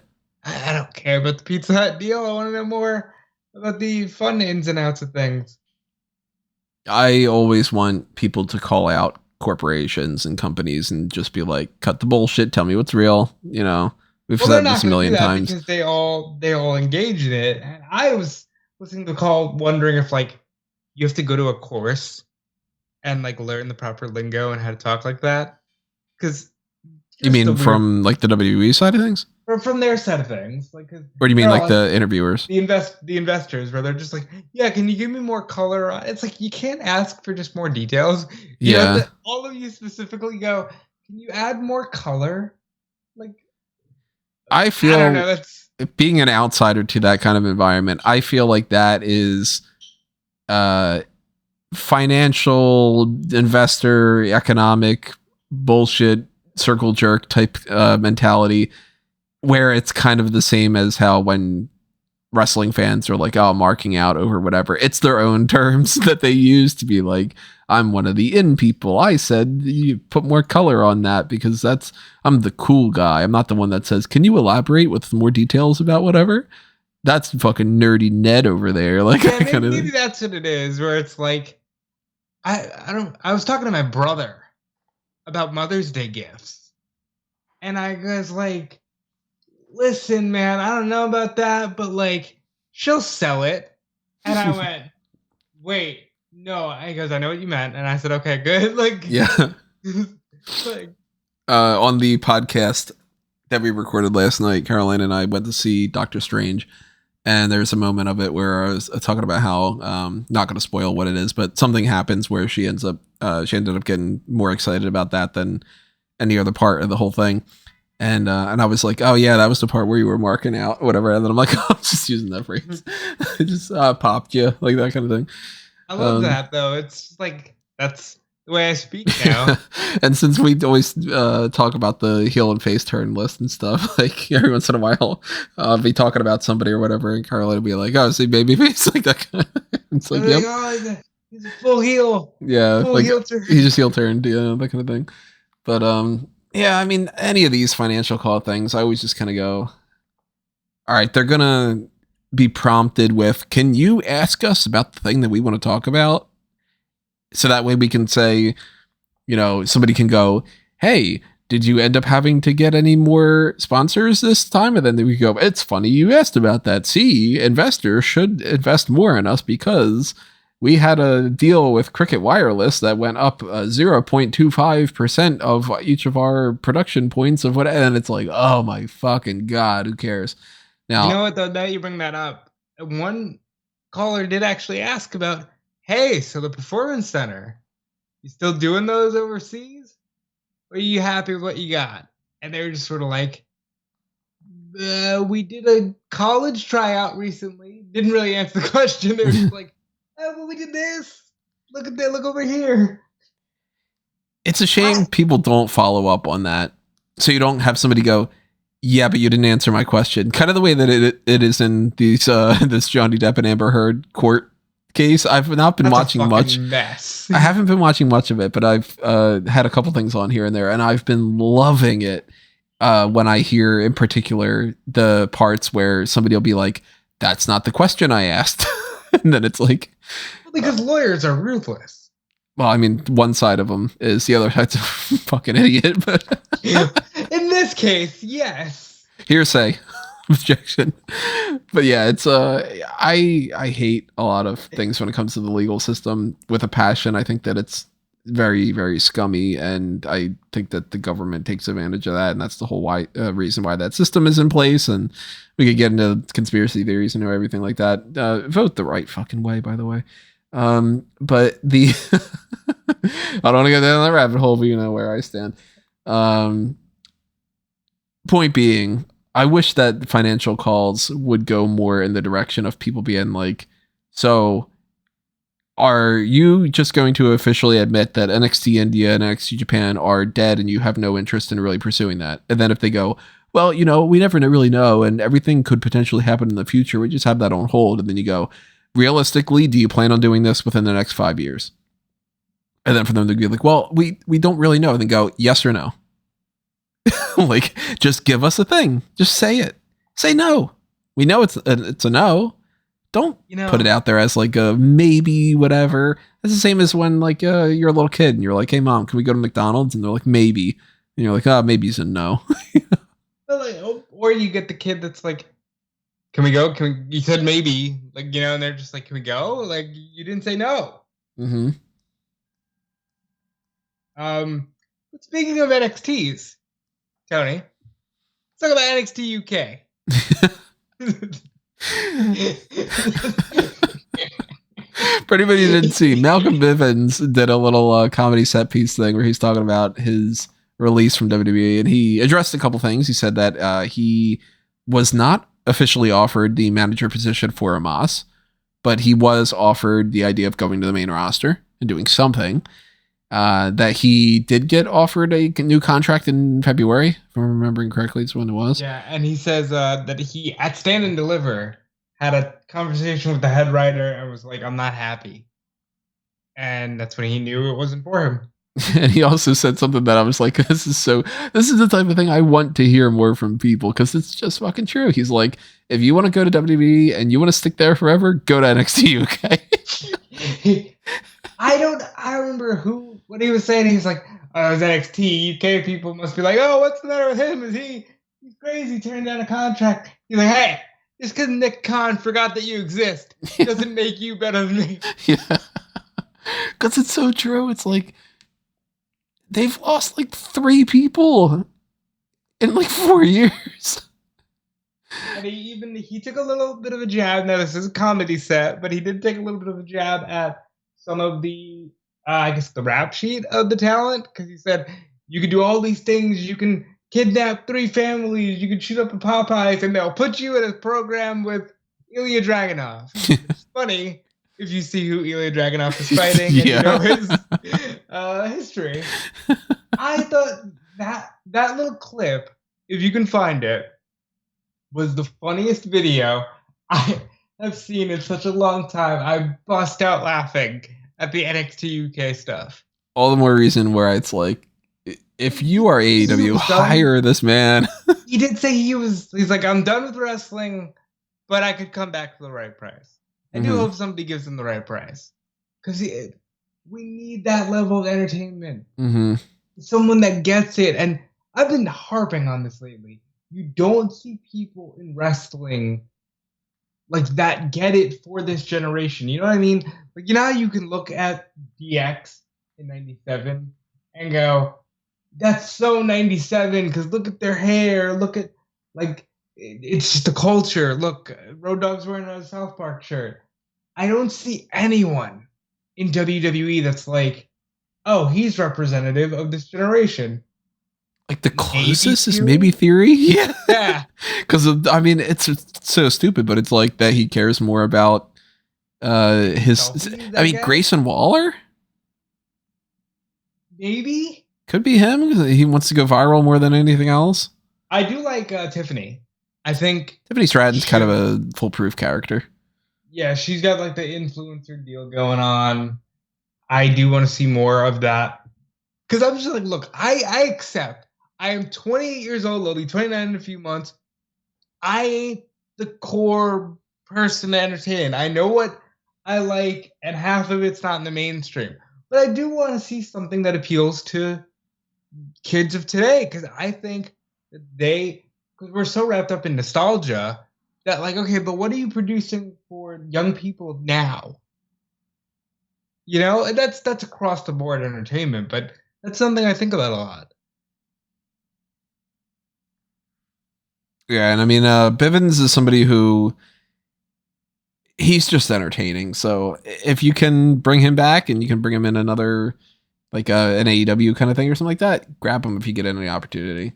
I don't care about the Pizza Hut deal. I want to know more about the fun ins and outs of things. I always want people to call out corporations and companies and just be like, cut the bullshit. Tell me what's real. We've said this a million times. Because they all engage in it. And I was listening to the call wondering if like you have to go to a course and like learn the proper lingo and how to talk like that. Because you mean from like the WWE side of things? From their side of things, like, or do you mean like the interviewers, the investors, where they're just like, yeah, can you give me more color on? It's like you can't ask for just more details. All of you specifically go, can you add more color? Like, I feel, I don't know, being an outsider to that kind of environment, I feel like that is financial investor economic bullshit circle jerk type mentality, where it's kind of the same as how when wrestling fans are like, oh, marking out over whatever, it's their own terms that they use to be like, I'm one of the in people. I said you put more color on that because I'm the cool guy. I'm not the one that says, can you elaborate with more details about whatever? That's fucking nerdy Ned over there. Like, yeah, maybe that's what it is, where it's like, I was talking to my brother about Mother's Day gifts, and I was like, listen, man, I don't know about that, but like, she'll sell it. And I went, wait, no. He goes, I know what you meant. And I said, okay, good. Like, yeah. Like, on the podcast that we recorded last night, Caroline and I went to see Doctor Strange, and there's a moment of it where I was talking about how, not going to spoil what it is, but something happens where she ended up getting more excited about that than any other part of the whole thing. And I was like, oh yeah, that was the part where you were marking out, whatever. And then I'm like, oh, I'm just using that phrase. I just popped you, like that kind of thing. I love that though. It's like, that's the way I speak now. And since we always talk about the heel and face turn list and stuff, like every once in a while, I'll be talking about somebody or whatever, and Carla will be like, "Oh, see, babyface," like that. It's like, yep. He's a full heel. Yeah, full like heel turn. he just heel turned, yeah, that kind of thing. But yeah, I mean, any of these financial call things, I always just kind of go, all right, they're gonna be prompted with, "Can you ask us about the thing that we want to talk about?" So that way we can say, somebody can go, "Hey, did you end up having to get any more sponsors this time?" And then we go, "It's funny you asked about that. See, investors should invest more in us because we had a deal with Cricket Wireless that went up 0.25% of each of our production points of what," and it's like, oh my fucking God, who cares? Now, you know what, though, now you bring that up. One caller did actually ask about, hey, so the Performance Center, you still doing those overseas? Or are you happy with what you got? And they were just sort of like, we did a college tryout recently. Didn't really answer the question. They were just like, oh, well, we did this. Look at that. Look over here. It's a shame people don't follow up on that. So you don't have somebody go, "Yeah, but you didn't answer my question." Kind of the way that it is in these this Johnny Depp and Amber Heard court case. I've not been watching much. Mess. I haven't been watching much of it, but I've had a couple things on here and there, and I've been loving it when I hear, in particular, the parts where somebody will be like, "That's not the question I asked," and then it's like, well, because lawyers are ruthless. Well, I mean, one side of them is, the other side's a fucking idiot, but in this case, yes. Hearsay. Objection. But yeah, it's I hate a lot of things when it comes to the legal system with a passion. I think that it's very, very scummy, and I think that the government takes advantage of that, and that's the whole reason why that system is in place. And we could get into conspiracy theories and everything like that. Vote the right fucking way, by the way. But the I don't want to go down that rabbit hole, but you know where I stand. Point being, I wish that financial calls would go more in the direction of people being like, "So are you just going to officially admit that NXT India and NXT Japan are dead and you have no interest in really pursuing that?" And then if they go, "Well, we never really know, and everything could potentially happen in the future, we just have that on hold," and then you go, "Realistically, do you plan on doing this within the next 5 years?" And then for them to be like, "Well, we don't really know," and then go, "Yes or no?" Like, just give us a thing. Just say it. Say no. We know it's a no. Don't put it out there as like a maybe, whatever. It's the same as when like you're a little kid and you're like, "Hey mom, can we go to McDonald's?" And they're like, "Maybe." And you're like, "Oh, maybe's a no." Or you get the kid that's like, "Can we go? You said maybe," like, and they're just like, "Can we go?" Like, you didn't say no. Mm-hmm. But speaking of NXTs, Tony, let's talk about NXT UK. For anybody who didn't see, Malcolm Bivens did a little comedy set piece thing where he's talking about his release from WWE, and he addressed a couple things. He said that he was not officially offered the manager position for Omos, but he was offered the idea of going to the main roster and doing something. That he did get offered a new contract in February, if I'm remembering correctly, it's when it was. Yeah, and he says that he, at Stand and Deliver, had a conversation with the head writer and was like, "I'm not happy." And that's when he knew it wasn't for him. And he also said something that I was like, this is the type of thing I want to hear more from people, because it's just fucking true. He's like, if you want to go to WWE and you want to stick there forever, go to NXT UK. I remember what he was saying. He's like, "Oh, those NXT UK people must be like, oh, what's the matter with him? He's crazy, turning down a contract." He's like, "Hey, just because Nick Khan forgot that you exist doesn't make you better than me." Yeah. Because it's so true. It's like, they've lost like 3 people in like 4 years. And he took a little bit of a jab. Now, this is a comedy set, but he did take a little bit of a jab at some of the, I guess, the rap sheet of the talent, because he said, "You can do all these things. You can kidnap 3 families. You can shoot up a Popeyes, and they'll put you in a program with Ilya Dragunov." It's funny if you see who Ilya Dragunov is fighting, Yeah. and history. I thought that little clip, if you can find it, was the funniest video I have seen in such a long time. I bust out laughing at the NXT UK stuff. All the more reason where it's like, if you are AEW, hire this man. He did say he's like, I'm done with wrestling, but I could come back for the right price. I do hope somebody gives him the right price. Because we need that level of entertainment. Someone that gets it. And I've been harping on this lately. You don't see people in wrestling like that get it for this generation. You know what I mean? Like, you know how you can look at DX in 97 and go, that's so 97 because look at their hair. Look at, like, it's just the culture. Look, Road Dogg's wearing a South Park shirt. I don't see anyone in WWE that's like, oh, he's representative of this generation. Like the closest is maybe Theory. Yeah. Because I mean, it's so stupid, but it's like that he cares more about his. I mean, Grayson Waller. Maybe could be him. He wants to go viral more than anything else. I do like Tiffany. I think Tiffany Stratton's kind of a foolproof character. Yeah, she's got like the influencer deal going on. I do want to see more of that. Because I'm just like, look, I accept. I am 28 years old, I'll be 29 in a few months. I ain't the core person to entertain. I know what I like, and half of it's not in the mainstream. But I do want to see something that appeals to kids of today. Because I think that because we're so wrapped up in nostalgia, that like, okay, but what are you producing for young people now? You know, and that's across the board entertainment, but that's something I think about a lot. Yeah, and I mean, Bivens is somebody who he's just entertaining. So if you can bring him back and you can bring him in another, like an AEW kind of thing or something like that, grab him if you get any opportunity.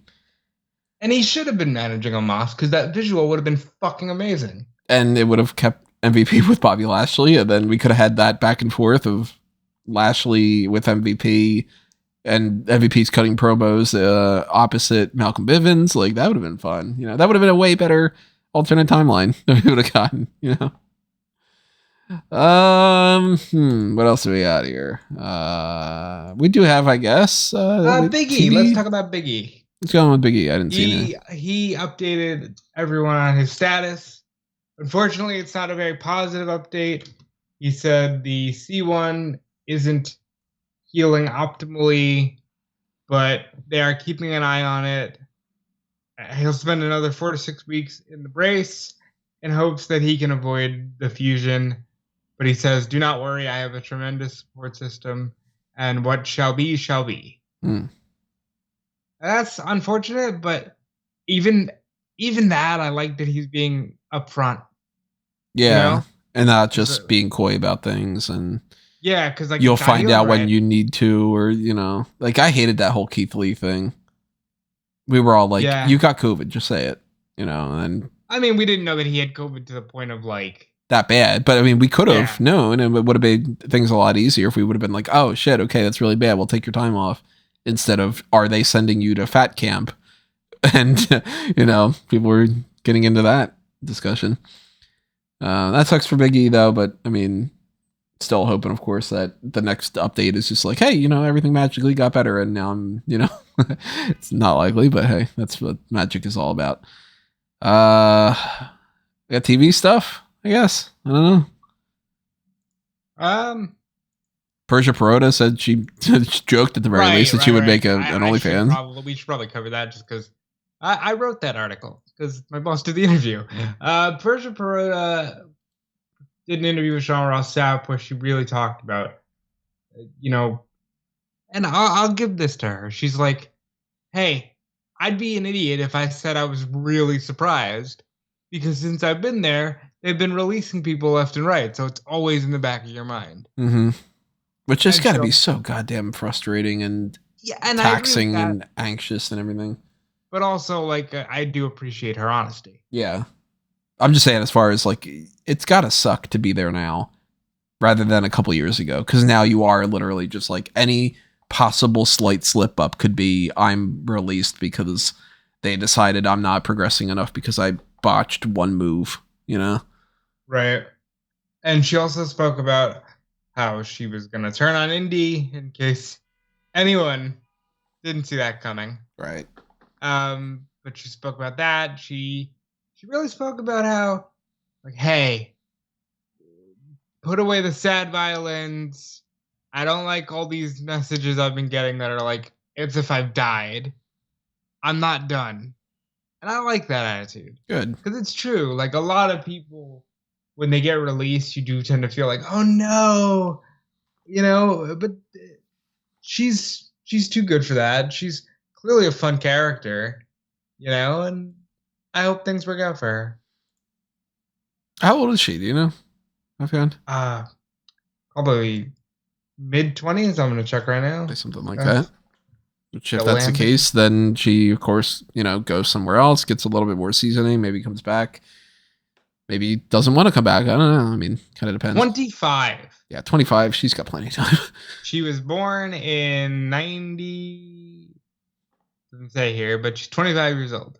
And he should have been managing Omos because that visual would have been fucking amazing. And it would have kept MVP with Bobby Lashley, and then we could have had that back and forth of Lashley with MVP and MVP's cutting promos opposite Malcolm Bivens. Like, that would have been fun. You know, that would have been a way better alternate timeline that we would have gotten, you know. What else do we got here? We do have, I guess, Big E. TV. Let's talk about Big E. Let's go on with Big E. I didn't see it. He updated everyone on his status. Unfortunately, it's not a very positive update. He said the C1 isn't healing optimally, but they are keeping an eye on it. He'll spend another 4 to 6 weeks in the brace in hopes that he can avoid the fusion. But he says, do not worry, I have a tremendous support system, and what shall be, shall be. That's unfortunate, but even that, I like that he's being upfront. Yeah, you know? And not just being coy about things. And yeah, because like you'll find out when you need to, or, you know, like I hated that whole Keith Lee thing. We were all like, you got COVID, just say it, you know. And I mean, we didn't know that he had COVID to the point of like that bad, but I mean, we could have known, and it would have made things a lot easier if we would have been like, oh shit, okay, that's really bad, we'll take your time off, instead of, are they sending you to fat camp? And you know, people were getting into that discussion. That sucks for Big E though, but I mean, still hoping, of course, that the next update is just like, hey, you know, everything magically got better, and now I'm, you know, it's not likely, but hey, that's what magic is all about. Got TV stuff, I guess. I don't know. Persia Perota said she joked at the very least that she would make an OnlyFans. We should probably cover that just because I wrote that article because my boss did the interview. Persia Perota did an interview with Sean Ross Sapp where she really talked about, you know, and I'll give this to her. She's like, hey, I'd be an idiot if I said I was really surprised, because since I've been there, they've been releasing people left and right. So it's always in the back of your mind. Mm-hmm. Which has got to be so goddamn frustrating and taxing and anxious and everything. But also, like, I do appreciate her honesty. Yeah. I'm just saying, as far as, like, it's got to suck to be there now rather than a couple years ago. Because now you are literally just, like, any possible slight slip up could be I'm released because they decided I'm not progressing enough because I botched one move, you know? Right. And she also spoke about how she was going to turn on Indy in case anyone didn't see that coming. Right. But she spoke about that. She really spoke about how, like, hey, put away the sad violins. I don't like all these messages I've been getting that are like, it's if I've died. I'm not done. And I like that attitude. Good. Because it's true. Like, a lot of people, when they get released, you do tend to feel like, oh no, you know, but she's too good for that. She's clearly a fun character, you know, and I hope things work out for her. How old is she? Do you know? Offhand? Probably mid-20s. I'm gonna check right now. Something like that. Which, if that's the case, then she, of course, you know, goes somewhere else, gets a little bit more seasoning, maybe comes back, maybe doesn't want to come back. I don't know. I mean, kind of depends. 25. Yeah, 25. She's got plenty of time. She was born in 90. Doesn't say here, but she's 25 years old.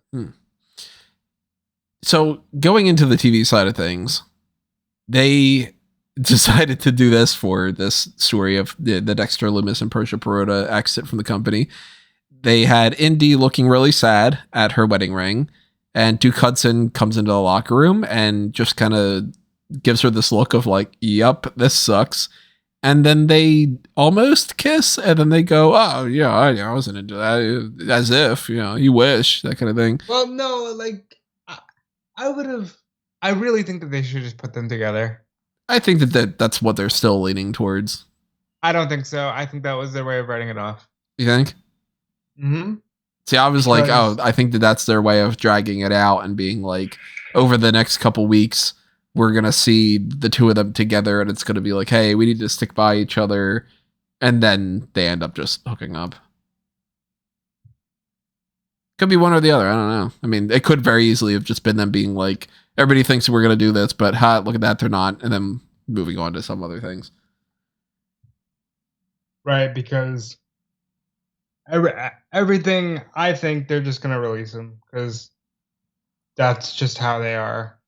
So going into the TV side of things, they decided to do this for this story of the Dexter Lumis and Persia Perota exit from the company. They had Indy looking really sad at her wedding ring, and Duke Hudson comes into the locker room and just kind of gives her this look of like, yup, this sucks. And then they almost kiss, and then they go, oh, yeah, I wasn't into that. As if, you know, you wish, that kind of thing. Well, no, like, I really think that they should just put them together. I think that's what they're still leaning towards. I don't think so. I think that was their way of writing it off. You think? Mm-hmm. See, I was like, oh, I think that's their way of dragging it out and being like, over the next couple weeks, we're going to see the two of them together, and it's going to be like, hey, we need to stick by each other. And then they end up just hooking up. Could be one or the other. I don't know. I mean, it could very easily have just been them being like, everybody thinks we're going to do this, but look at that, they're not. And then moving on to some other things. Right, because everything, I think they're just going to release them because that's just how they are.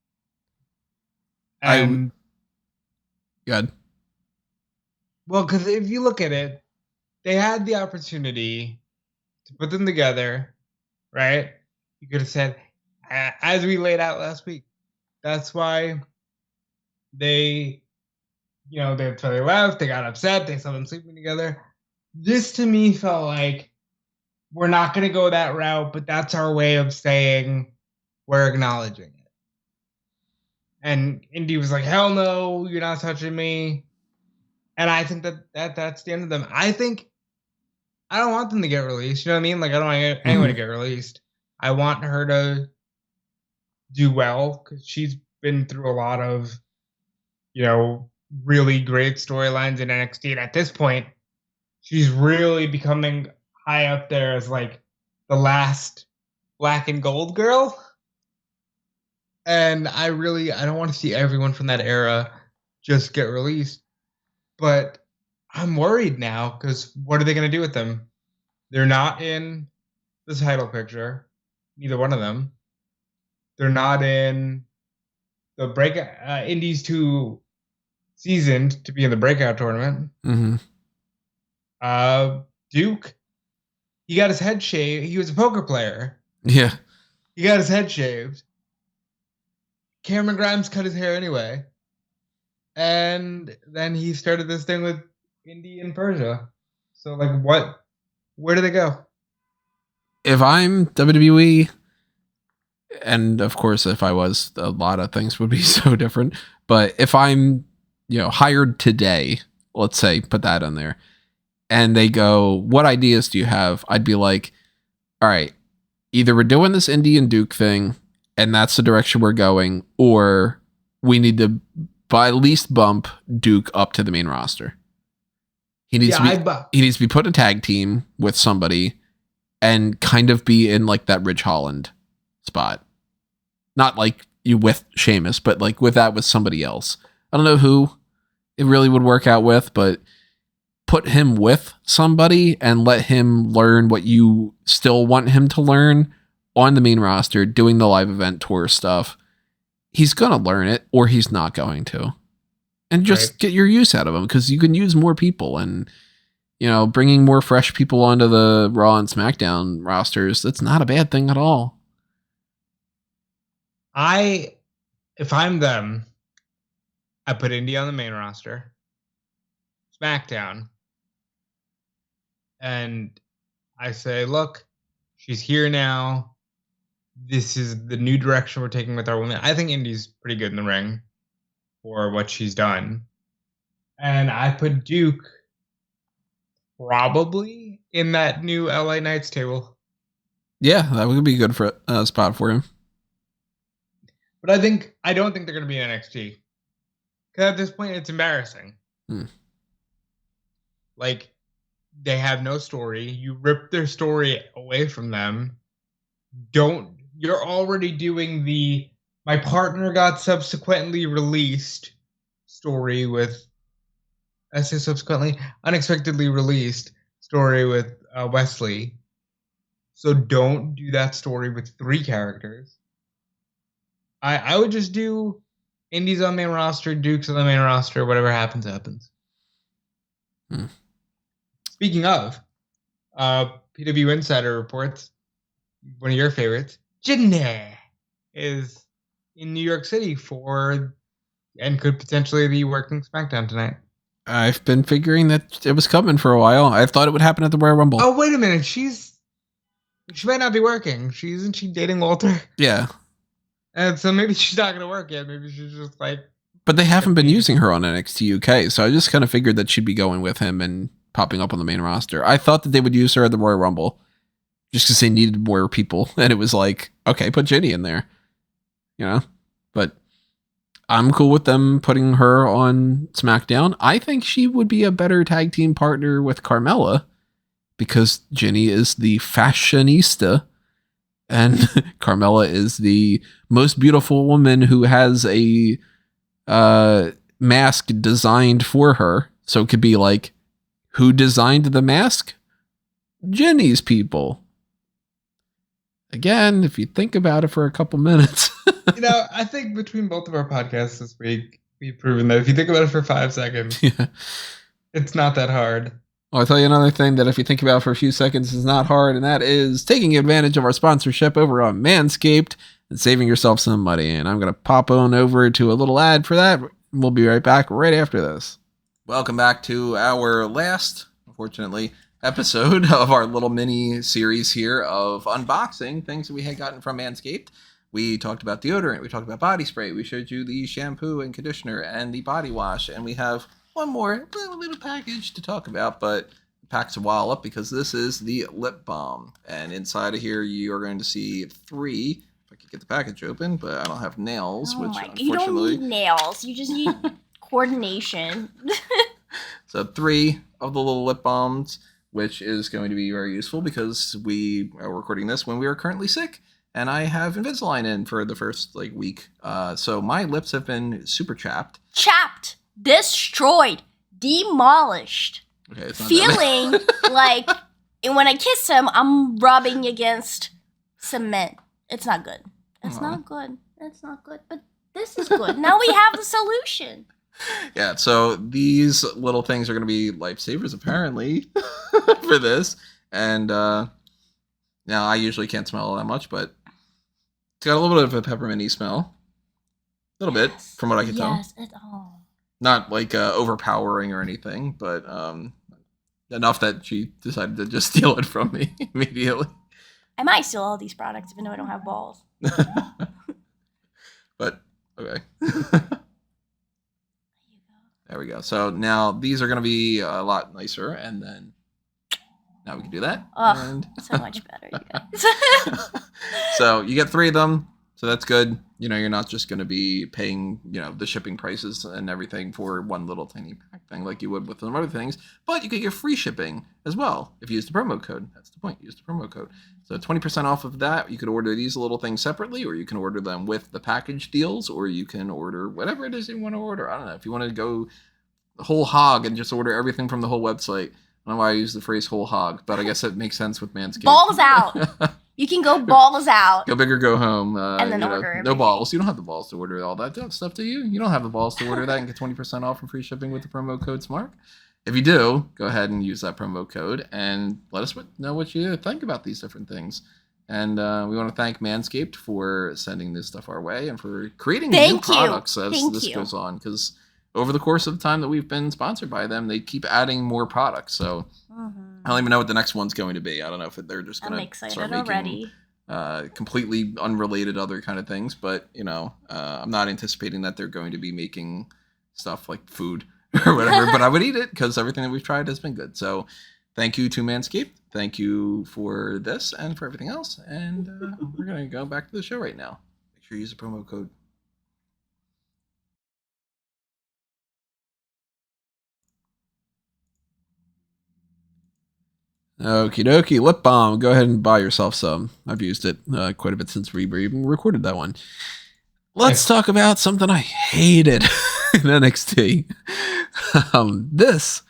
And good. Well, because if you look at it, they had the opportunity to put them together, right? You could have said, as we laid out last week, that's why they left, they got upset, they saw them sleeping together. This to me felt like we're not going to go that route, but that's our way of saying we're acknowledging it. And Indy was like, hell no, you're not touching me. And I think that's the end of them. I don't want them to get released. You know what I mean? Like, I don't want anyone to get released. I want her to do well because she's been through a lot of, you know, really great storylines in NXT. And at this point, she's really becoming high up there as like the last black and gold girl. And I don't want to see everyone from that era just get released. But I'm worried now because what are they going to do with them? They're not in the title picture, neither one of them. They're not in the breakout. Indy's too seasoned to be in the breakout tournament. Mm-hmm. Duke, he got his head shaved. He was a poker player. Yeah. He got his head shaved. Cameron Grimes cut his hair anyway. And then he started this thing with Indy and Persia. So, like, where do they go? If I'm WWE, and of course, if I was, a lot of things would be so different. But if I'm, you know, hired today, let's say, put that on there, and they go, what ideas do you have? I'd be like, all right, either we're doing this Indy and Duke thing, and that's the direction we're going, or we need to at least bump Duke up to the main roster. He needs to be put in a tag team with somebody and kind of be in like that Ridge Holland spot. Not like you with Sheamus, but like with somebody else. I don't know who it really would work out with, but put him with somebody and let him learn what you still want him to learn on the main roster, doing the live event tour stuff, he's going to learn it or he's not going to. And just get your use out of him, because you can use more people, and, you know, bringing more fresh people onto the Raw and SmackDown rosters, that's not a bad thing at all. If I'm them, I put Indy on the main roster, SmackDown, and I say, look, she's here now. This is the new direction we're taking with our women. I think Indy's pretty good in the ring for what she's done. And I put Duke probably in that new LA Knights table. Yeah, that would be good for a spot for him. But I don't think they're going to be in NXT. Because at this point, it's embarrassing. Like, they have no story. You rip their story away from them. You're already doing the my partner got subsequently released story with, I say subsequently, unexpectedly released story with Wesley. So don't do that story with 3 characters. I would just do Indy's on main roster, Duke's on the main roster, whatever happens, happens. Speaking of, PW Insider reports, one of your favorites, Jenny is in New York City and could potentially be working SmackDown tonight. I've been figuring that it was coming for a while. I thought it would happen at the Royal Rumble. Oh, wait a minute. She might not be working. Isn't she dating Walter? Yeah. And so maybe she's not going to work yet. Maybe she's just like... But they haven't been using her on NXT UK, so I just kind of figured that she'd be going with him and popping up on the main roster. I thought that they would use her at the Royal Rumble just because they needed more people. And it was like, okay, put Jenny in there. You know? But I'm cool with them putting her on SmackDown. I think she would be a better tag team partner with Carmella, because Jenny is the fashionista and Carmella is the most beautiful woman who has a mask designed for her. So it could be like, who designed the mask? Jenny's people. Again, if you think about it for a couple minutes. You know, I think between both of our podcasts this week, we've proven that if you think about it for 5 seconds, it's not that hard. Well, I'll tell you another thing that if you think about it for a few seconds is not hard, and that is taking advantage of our sponsorship over on Manscaped and saving yourself some money. And I'm going to pop on over to a little ad for that. We'll be right back right after this. Welcome back to our last, unfortunately, episode of our little mini series here of unboxing things that we had gotten from Manscaped. We talked about deodorant, we talked about body spray, we showed you the shampoo and conditioner and the body wash, and we have one more little package to talk about, but it packs a while up because this is the lip balm. And inside of here, you are going to see 3. If I could get the package open, but I don't have nails, unfortunately... You don't need nails. You just need coordination. So 3 of the little lip balms, which is going to be very useful because we are recording this when we are currently sick. And I have Invisalign in for the first week. So my lips have been super chapped. Chapped. Destroyed, demolished, okay, feeling like when I kiss him, I'm rubbing against cement. It's not good. It's not good. It's not good. But this is good. Now we have the solution. Yeah, so these little things are going to be lifesavers, apparently, for this. And now I usually can't smell that much, but it's got a little bit of a pepperminty smell. A little bit, from what I can tell. Yes, Not overpowering or anything, but enough that she decided to just steal it from me immediately. I might steal all these products even though I don't have balls. But, okay. There we go. So now these are going to be a lot nicer, and then now we can do that. Oh, so much better, you guys. So you get 3 of them. So that's good. You know, you're not just going to be paying, the shipping prices and everything for one little tiny pack thing like you would with some other things. But you could get free shipping as well if you use the promo code. That's the point. Use the promo code. So 20% off of that. You could order these little things separately, or you can order them with the package deals, or you can order whatever it is you want to order. I don't know. If you want to go whole hog and just order everything from the whole website. I don't know why I use the phrase whole hog, but I guess it makes sense with Manscaped. Balls out. You can go balls out. Go big or go home. And then order no everything. balls. You don't have the balls to order all that stuff, do you? You don't have the balls to order that and get 20% off and free shipping with the promo code SMARK. If you do, go ahead and use that promo code and let us know what you think about these different things. And we want to thank Manscaped for sending this stuff our way and for creating new products as this goes on. Because over the course of the time that we've been sponsored by them, they keep adding more products. So I don't even know what the next one's going to be. I don't know if they're just going to start making completely unrelated other kind of things. But, I'm not anticipating that they're going to be making stuff like food or whatever. But I would eat it because everything that we've tried has been good. So thank you to Manscaped. Thank you for this and for everything else. And we're going to go back to the show right now. Make sure you use the promo code. Okie dokie, lip balm. Go ahead and buy yourself some. I've used it quite a bit since we even recorded that one. Let's talk about something I hated in NXT. This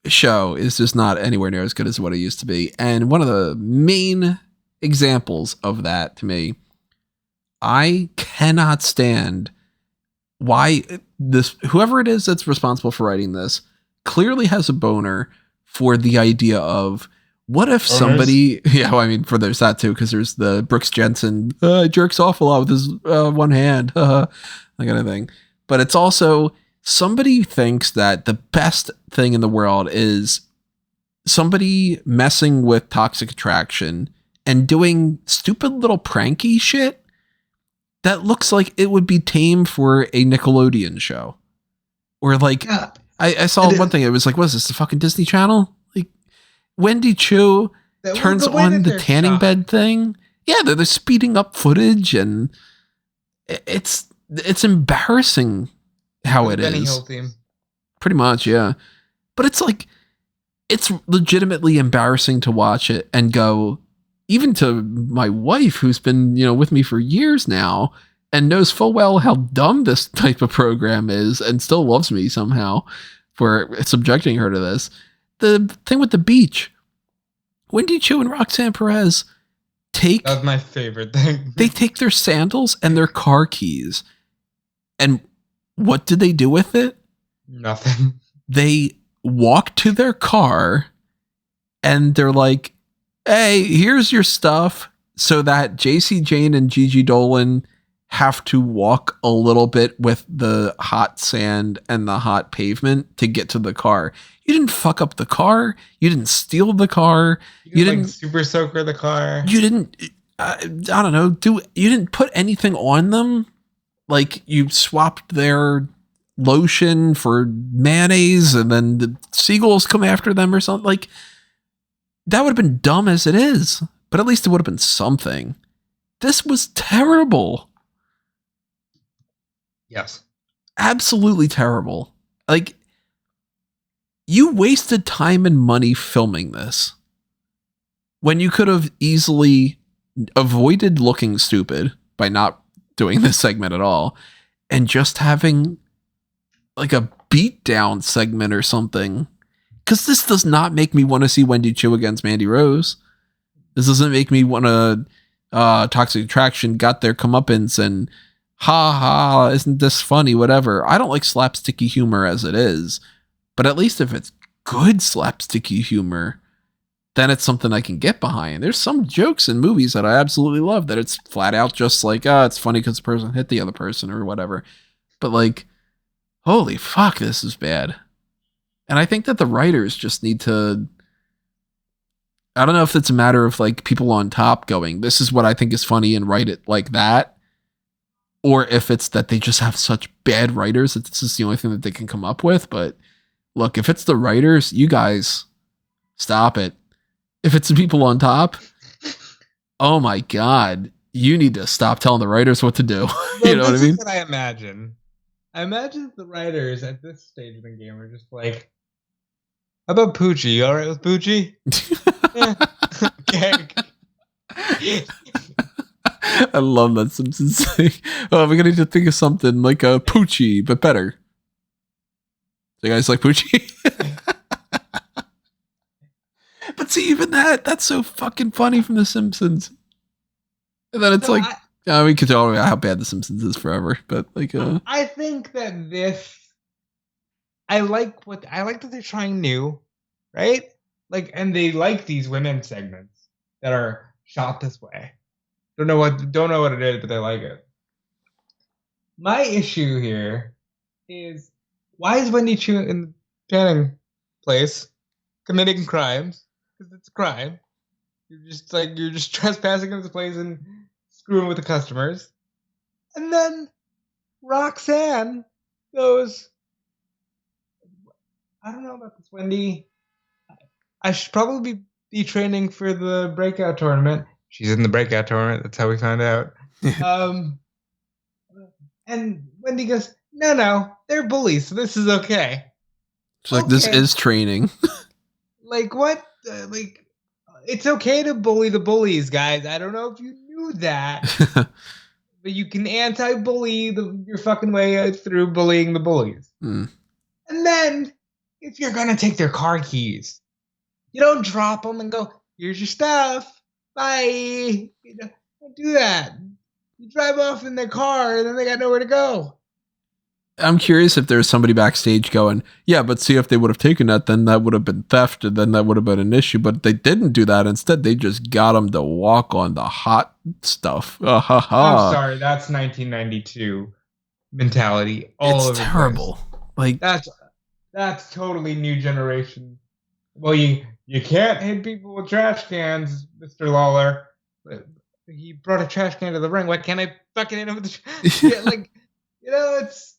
show is just not anywhere near as good as what it used to be. And one of the main examples of that to me, I cannot stand why whoever it is that's responsible for writing this clearly has a boner for the idea of what if somebody, there's that too, because there's the Brooks Jensen jerks off a lot with his one hand, that kind of thing. But it's also somebody thinks that the best thing in the world is somebody messing with Toxic Attraction and doing stupid little pranky shit that looks like it would be tame for a Nickelodeon show. Or like, I saw one thing. It was like, what is this, the fucking Disney Channel? Like, Wendy Chu turns on the tanning bed thing. Yeah, they're speeding up footage, and it's embarrassing how it is. Hill theme. Pretty much, yeah. But it's like, it's legitimately embarrassing to watch it and go, even to my wife, who's been, with me for years now, and knows full well how dumb this type of program is and still loves me somehow for subjecting her to this. The thing with the beach. Wendy Chu and Roxanne Perez That's my favorite thing. They take their sandals and their car keys. And what did they do with it? Nothing. They walk to their car and they're like, hey, here's your stuff, so that JC Jane and Gigi Dolan have to walk a little bit with the hot sand and the hot pavement to get to the car. You didn't fuck up the car. You didn't steal the car. You didn't super soaker the car. You didn't, I don't know, you didn't put anything on them. Like, you swapped their lotion for mayonnaise and then the seagulls come after them or something. Like, that would have been dumb as it is, but at least it would have been something. This was terrible. Yes. Absolutely terrible. Like, you wasted time and money filming this when you could have easily avoided looking stupid by not doing this segment at all and just having like a beatdown segment or something. Because this does not make me want to see Wendy Chu against Mandy Rose. This doesn't make me want to Toxic Attraction got their comeuppance and ha ha, isn't this funny, whatever. I don't like slapsticky humor as it is, but at least if it's good slapsticky humor, then it's something I can get behind. There's some jokes in movies that I absolutely love that it's flat out just like, it's funny because the person hit the other person or whatever. But like, holy fuck, this is bad. And I think that the writers just need to, I don't know if it's a matter of like people on top going, this is what I think is funny and write it like that. Or if it's that they just have such bad writers that this is the only thing that they can come up with. But look, if it's the writers, you guys stop it. If it's the people on top, oh my God, you need to stop telling the writers what to do. You know what I mean? This is what I imagine. I imagine the writers at this stage of the game are just like, how about Poochie? You all right with Poochie? Okay. I love that Simpsons thing. Oh, we're going to need to think of something like a Poochie, but better. The guys like Poochie. But see, even that's so fucking funny from The Simpsons. And then it's So like, we could talk about how bad The Simpsons is forever, but like, I think that I like that they're trying new, right? Like, and they like these women segments that are shot this way. Don't know what it is, but they like it. My issue here is, why is Wendy Chu in the Channing place committing crimes? Because it's a crime. You're just trespassing into this place and screwing with the customers. And then Roxanne goes, I don't know about this, Wendy. I should probably be training for the breakout tournament. She's in the breakout tournament. That's how we found out. And Wendy goes, no, they're bullies, so this is okay. She's like, this is training. Like, what? It's okay to bully the bullies, guys. I don't know if you knew that. But you can anti-bully your fucking way through bullying the bullies. Mm. And then, if you're going to take their car keys, you don't drop them and go, here's your stuff. Bye. Don't do that. You drive off in their car and then they got nowhere to go. I'm curious if there's somebody backstage going, yeah, but see, if they would have taken that, then that would have been theft, and then that would have been an issue. But they didn't do that. Instead, they just got them to walk on the hot stuff. I'm sorry, that's 1992 mentality. It's terrible. Like, that's totally new generation. Well, you can't hit people with trash cans, Mr. Lawler. He brought a trash can to the ring. Why can't I fucking hit him with the it's,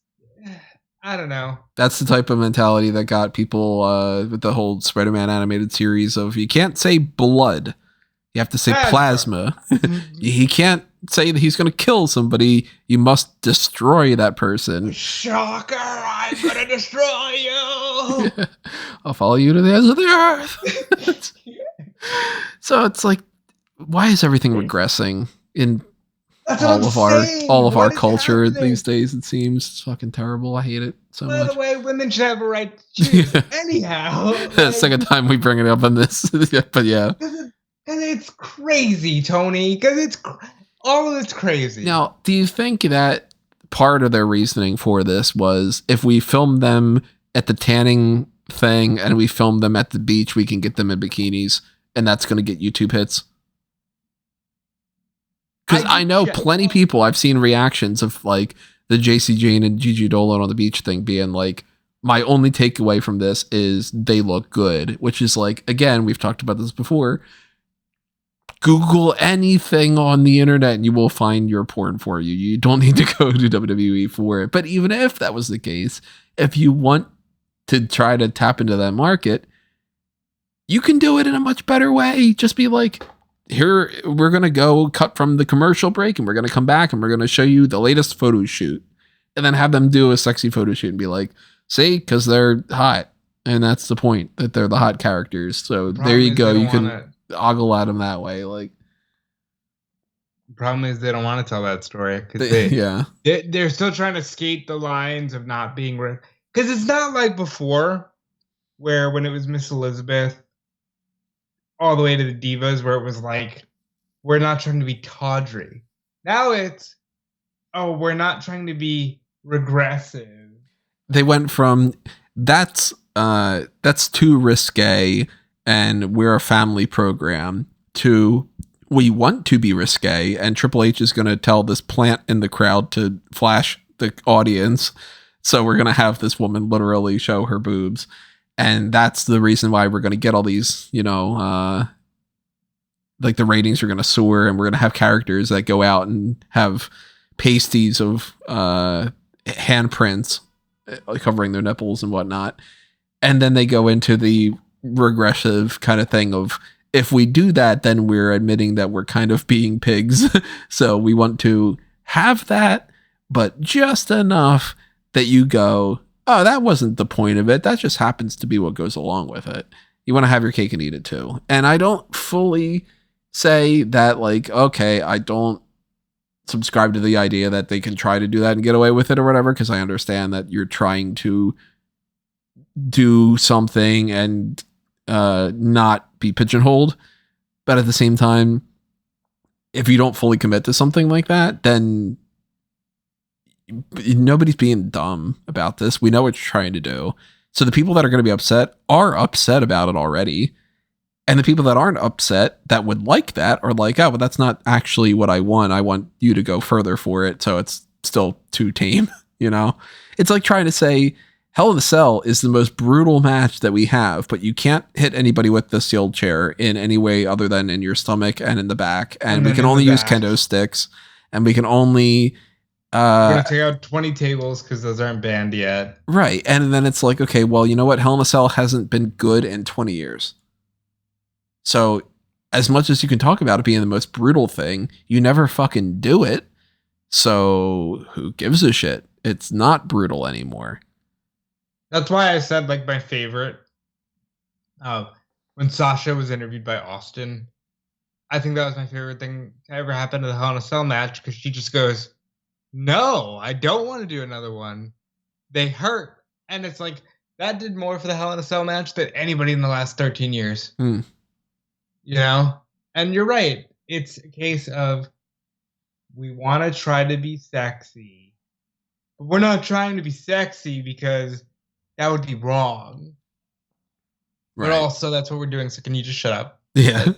I don't know. That's the type of mentality that got people with the whole Spider-Man animated series of, you can't say blood. You have to say plasma. He can't say that he's going to kill somebody. You must destroy that person. Shocker, I'm going to destroy you. I'll follow you to the ends of the earth. So it's like, why is everything regressing in all of our culture these days? It seems it's fucking terrible. I hate it so much. By the way, women should have a right to choose. Anyhow, the second time we bring it up on this, but yeah, and it's crazy, Tony. Because all of it's crazy. Now, do you think that part of their reasoning for this was, if we film them at the tanning thing and we film them at the beach, we can get them in bikinis, and that's going to get YouTube hits? Because I know plenty of people, I've seen reactions of like the JC Jane and Gigi Dolan on the beach thing being like, my only takeaway from this is they look good, which is like, again, we've talked about this before. Google anything on the internet and you will find your porn for you. You don't need to go to WWE for it. But even if that was the case, if you want to try to tap into that market, you can do it in a much better way. Just be like, here, we're going to go cut from the commercial break and we're going to come back and we're going to show you the latest photo shoot, and then have them do a sexy photo shoot and be like, see, because they're hot. And that's the point, that they're the hot characters. So there you go. You can ogle at them that way. Like, the problem is they don't want to tell that story. They're still trying to skate the lines of not being, because it's not like before, where when it was Miss Elizabeth, all the way to the Divas, where it was like, we're not trying to be tawdry. Now it's, we're not trying to be regressive. They went from that's too risque and we're a family program to we want to be risque, and Triple H is going to tell this plant in the crowd to flash the audience. So we're going to have this woman literally show her boobs. And that's the reason why we're going to get all these, like the ratings are going to soar, and we're going to have characters that go out and have pasties of handprints covering their nipples and whatnot. And then they go into the regressive kind of thing of, if we do that, then we're admitting that we're kind of being pigs. So we want to have that, but just enough that you go, oh, that wasn't the point of it. That just happens to be what goes along with it. You want to have your cake and eat it too. And I don't fully say that, like, okay, I don't subscribe to the idea that they can try to do that and get away with it or whatever, because I understand that you're trying to do something and not be pigeonholed. But at the same time, if you don't fully commit to something like that, then nobody's being dumb about this. We know what you're trying to do. So the people that are going to be upset are upset about it already. And the people that aren't upset that would like that are like, oh, but that's not actually what I want. I want you to go further for it. So it's still too tame, you know? It's like trying to say Hell in a Cell is the most brutal match that we have, but you can't hit anybody with the steel chair in any way other than in your stomach and in the back. And we can only use kendo sticks, and we can only... we're going to take out 20 tables because those aren't banned yet. Right. And then it's like, okay, well, you know what? Hell in a Cell hasn't been good in 20 years. So as much as you can talk about it being the most brutal thing, you never fucking do it. So who gives a shit? It's not brutal anymore. That's why I said, like, my favorite, when Sasha was interviewed by Austin, I think that was my favorite thing to ever happen to the Hell in a Cell match, because she just goes, no, I don't want to do another one. They hurt. And it's like, that did more for the Hell in a Cell match than anybody in the last 13 years. You know? And you're right. It's a case of, we want to try to be sexy, but we're not trying to be sexy because that would be wrong. Right. But also, that's what we're doing. So can you just shut up? Yeah.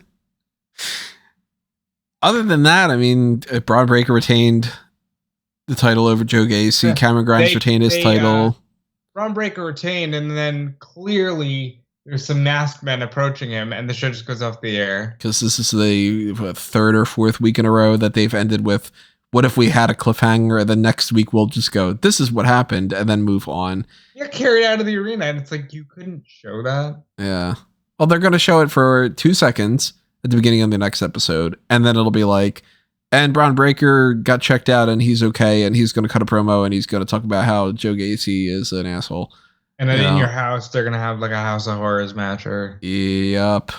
Other than that, I mean, Braun Breaker retained the title over Joe Gacy. Yeah. Cameron Grimes retained his title. Braun Breaker retained, and then clearly there's some masked men approaching him, and the show just goes off the air. Because this is the third or fourth week in a row that they've ended with, what if we had a cliffhanger, and the next week we'll just go, this is what happened, and then move on. You're carried out of the arena, and it's like, you couldn't show that. Yeah. Well, they're going to show it for 2 seconds at the beginning of the next episode, and then it'll be like, and Braun Breaker got checked out, and he's okay, and he's going to cut a promo, and he's going to talk about how Joe Gacy is an asshole. And then in your house, they're going to have like a House of Horrors match. Yep.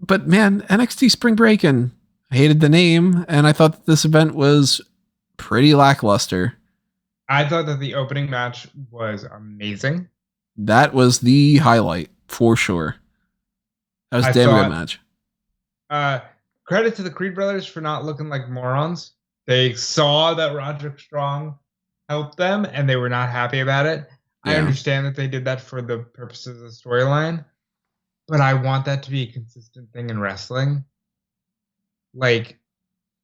But man, NXT Spring Breakin', I hated the name, and I thought that this event was pretty lackluster. I thought that the opening match was amazing. That was the highlight, for sure. That was a damn good match. Credit to the Creed brothers for not looking like morons. They saw that Roderick Strong helped them, and they were not happy about it. Yeah. I understand that they did that for the purposes of the storyline, but I want that to be a consistent thing in wrestling. Like,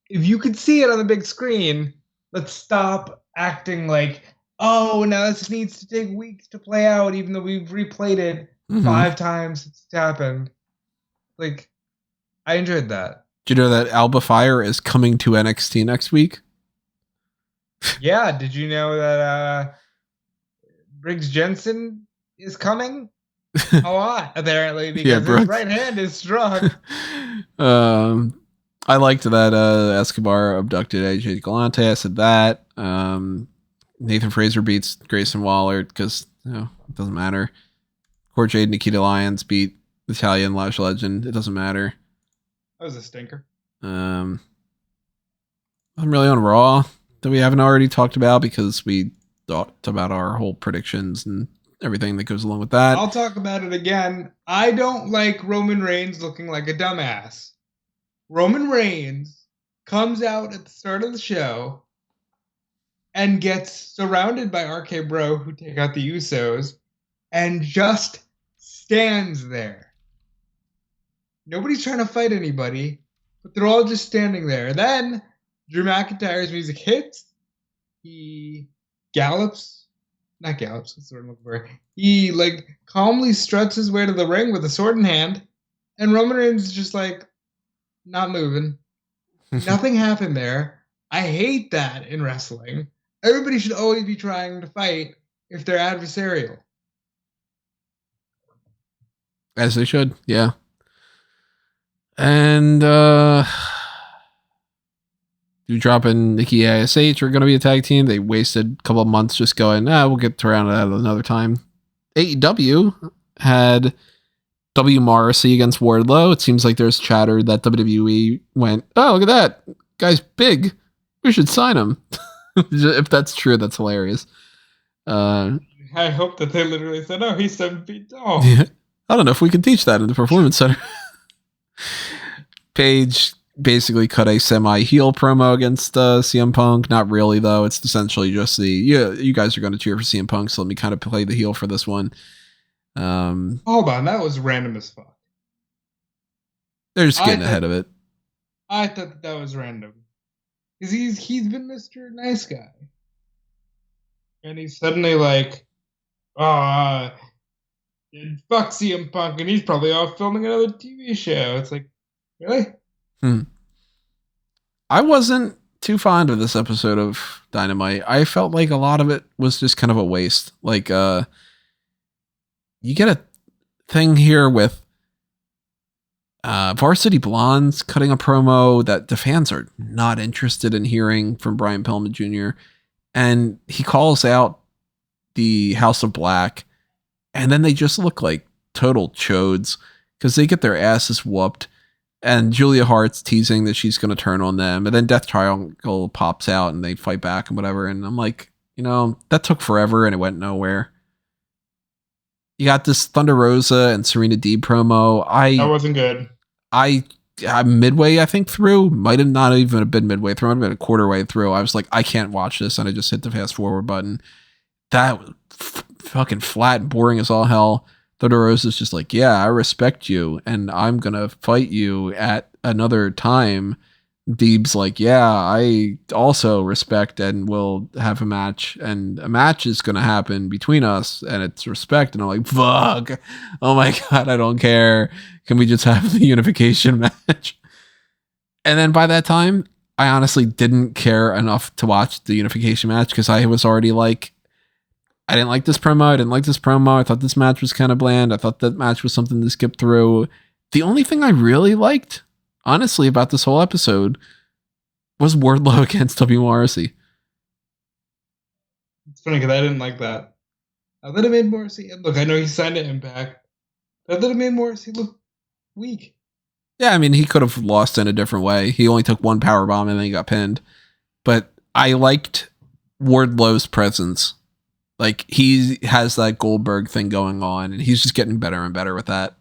if you could see it on the big screen, let's stop acting like, oh, now this needs to take weeks to play out, even though we've replayed it 5 times since it's happened. Like, I enjoyed that. Do you know that Alba Fire is coming to NXT next week? Yeah, did you know that Briggs Jensen is coming? A lot, apparently, because his right hand is strong. I liked that Escobar abducted AJ Galante. I said that. Nathan Fraser beats Grayson Waller because it doesn't matter. Core Jade Nikita Lyons beat Italian Lash Legend. It doesn't matter. That was a stinker. I'm really on Raw that we haven't already talked about because we talked about our whole predictions and everything that goes along with that. I'll talk about it again. I don't like Roman Reigns looking like a dumbass. Roman Reigns comes out at the start of the show and gets surrounded by RK Bro, who take out the Usos, and just stands there. Nobody's trying to fight anybody, but they're all just standing there. Then Drew McIntyre's music hits. He gallops. Not gallops, what's the word I'm looking for? He calmly struts his way to the ring with a sword in hand, and Roman Reigns is just not moving. Nothing happened there. I hate that in wrestling. Everybody should always be trying to fight if they're adversarial. As they should, yeah. And Doudrop and Nikki ASH are going to be a tag team. They wasted a couple of months just going, we'll get around to that another time. AEW had W. Morrissey against Wardlow. It seems like there's chatter that WWE went, oh, look at that. Guy's big. We should sign him. If that's true, that's hilarious. I hope that they literally said, "Oh, he's 7 feet tall." Yeah. I don't know if we can teach that in the Performance Center. Paige basically cut a semi-heel promo against CM Punk. Not really, though. It's essentially just you guys are going to cheer for CM Punk, so let me kind of play the heel for this one. Hold on, that was random as fuck. They're just getting ahead of it. I thought that was random. Because he's been Mr. Nice Guy. And he's suddenly like, fuck CM Punk, and he's probably off filming another TV show. It's like, really? I wasn't too fond of this episode of Dynamite. I felt like a lot of it was just kind of a waste. Like, you get a thing here with Varsity Blondes cutting a promo that the fans are not interested in hearing from Brian Pillman Jr. And he calls out the House of Black, and then they just look like total chodes because they get their asses whooped. And Julia Hart's teasing that she's going to turn on them. And then Death Triangle pops out and they fight back and whatever. And I'm like, that took forever and it went nowhere. You got this Thunder Rosa and Serena Deeb promo. That wasn't good. I'm midway, I think, through. Might have not even been midway through. I'd been a quarter way through. I was like, I can't watch this. And I just hit the fast forward button. That was fucking flat and boring as all hell. Thunder Rosa's just like, yeah, I respect you, and I'm going to fight you at another time. Deeb's like, yeah, I also respect and will have a match, and a match is going to happen between us, and it's respect. And I'm like, fuck. Oh my God, I don't care. Can we just have the unification match? And then by that time, I honestly didn't care enough to watch the unification match because I was already like, I didn't like this promo. I didn't like this promo. I thought this match was kind of bland. I thought that match was something to skip through. The only thing I really liked, honestly, about this whole episode was Wardlow against W. Morrissey. It's funny because I didn't like that. I thought it made Morrissey look. I know he signed to Impact, but I thought it made Morrissey look weak. Yeah, I mean, he could have lost in a different way. He only took one powerbomb and then he got pinned. But I liked Wardlow's presence. Like, he has that Goldberg thing going on, and he's just getting better and better with that.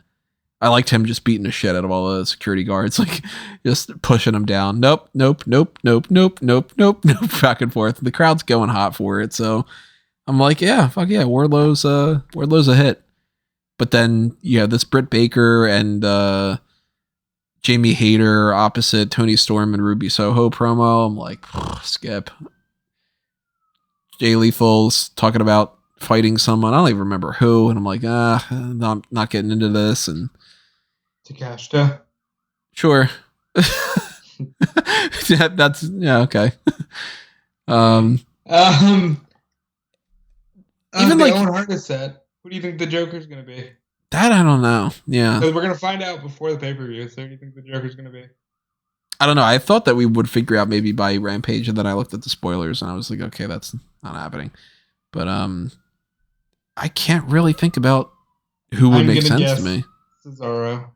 I liked him just beating the shit out of all the security guards, like, just pushing them down. Nope. Back and forth. The crowd's going hot for it, so I'm like, yeah, fuck yeah, Wardlow's a hit. But then, yeah, this Britt Baker and Jamie Hayter opposite Tony Storm and Ruby Soho promo, I'm like, skip. Jay Lethal's talking about fighting someone. I don't even remember who. And I'm like, I'm not getting into this. And Takashita. Sure. Yeah, okay. Even like Owen Hart is set. Who do you think the Joker's going to be? That I don't know. Yeah. We're going to find out before the pay-per-view. So who do you think the Joker's going to be? I don't know. I thought that we would figure out maybe by Rampage, and then I looked at the spoilers and I was like, okay, that's not happening. But I can't really think about who would make sense to me. Cesaro.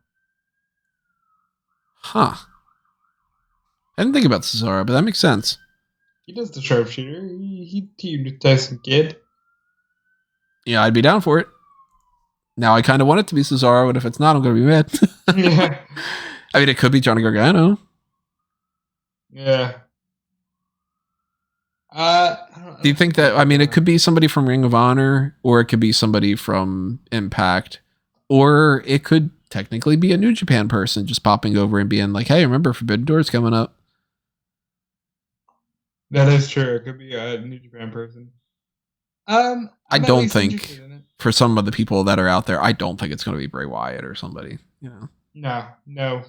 Huh. I didn't think about Cesaro, but that makes sense. He does the sharpshooter. He teamed with Tyson Kidd. Yeah, I'd be down for it. Now I kind of want it to be Cesaro, but if it's not, I'm going to be mad. Yeah. I mean, it could be Johnny Gargano. Yeah. Do you think that, I mean, it could be somebody from Ring of Honor, or it could be somebody from Impact, or it could technically be a New Japan person just popping over and being like, hey, remember Forbidden Door's coming up. That is true. It could be a New Japan person. I don't think, for some of the people that are out there, I don't think it's going to be Bray Wyatt or somebody, No.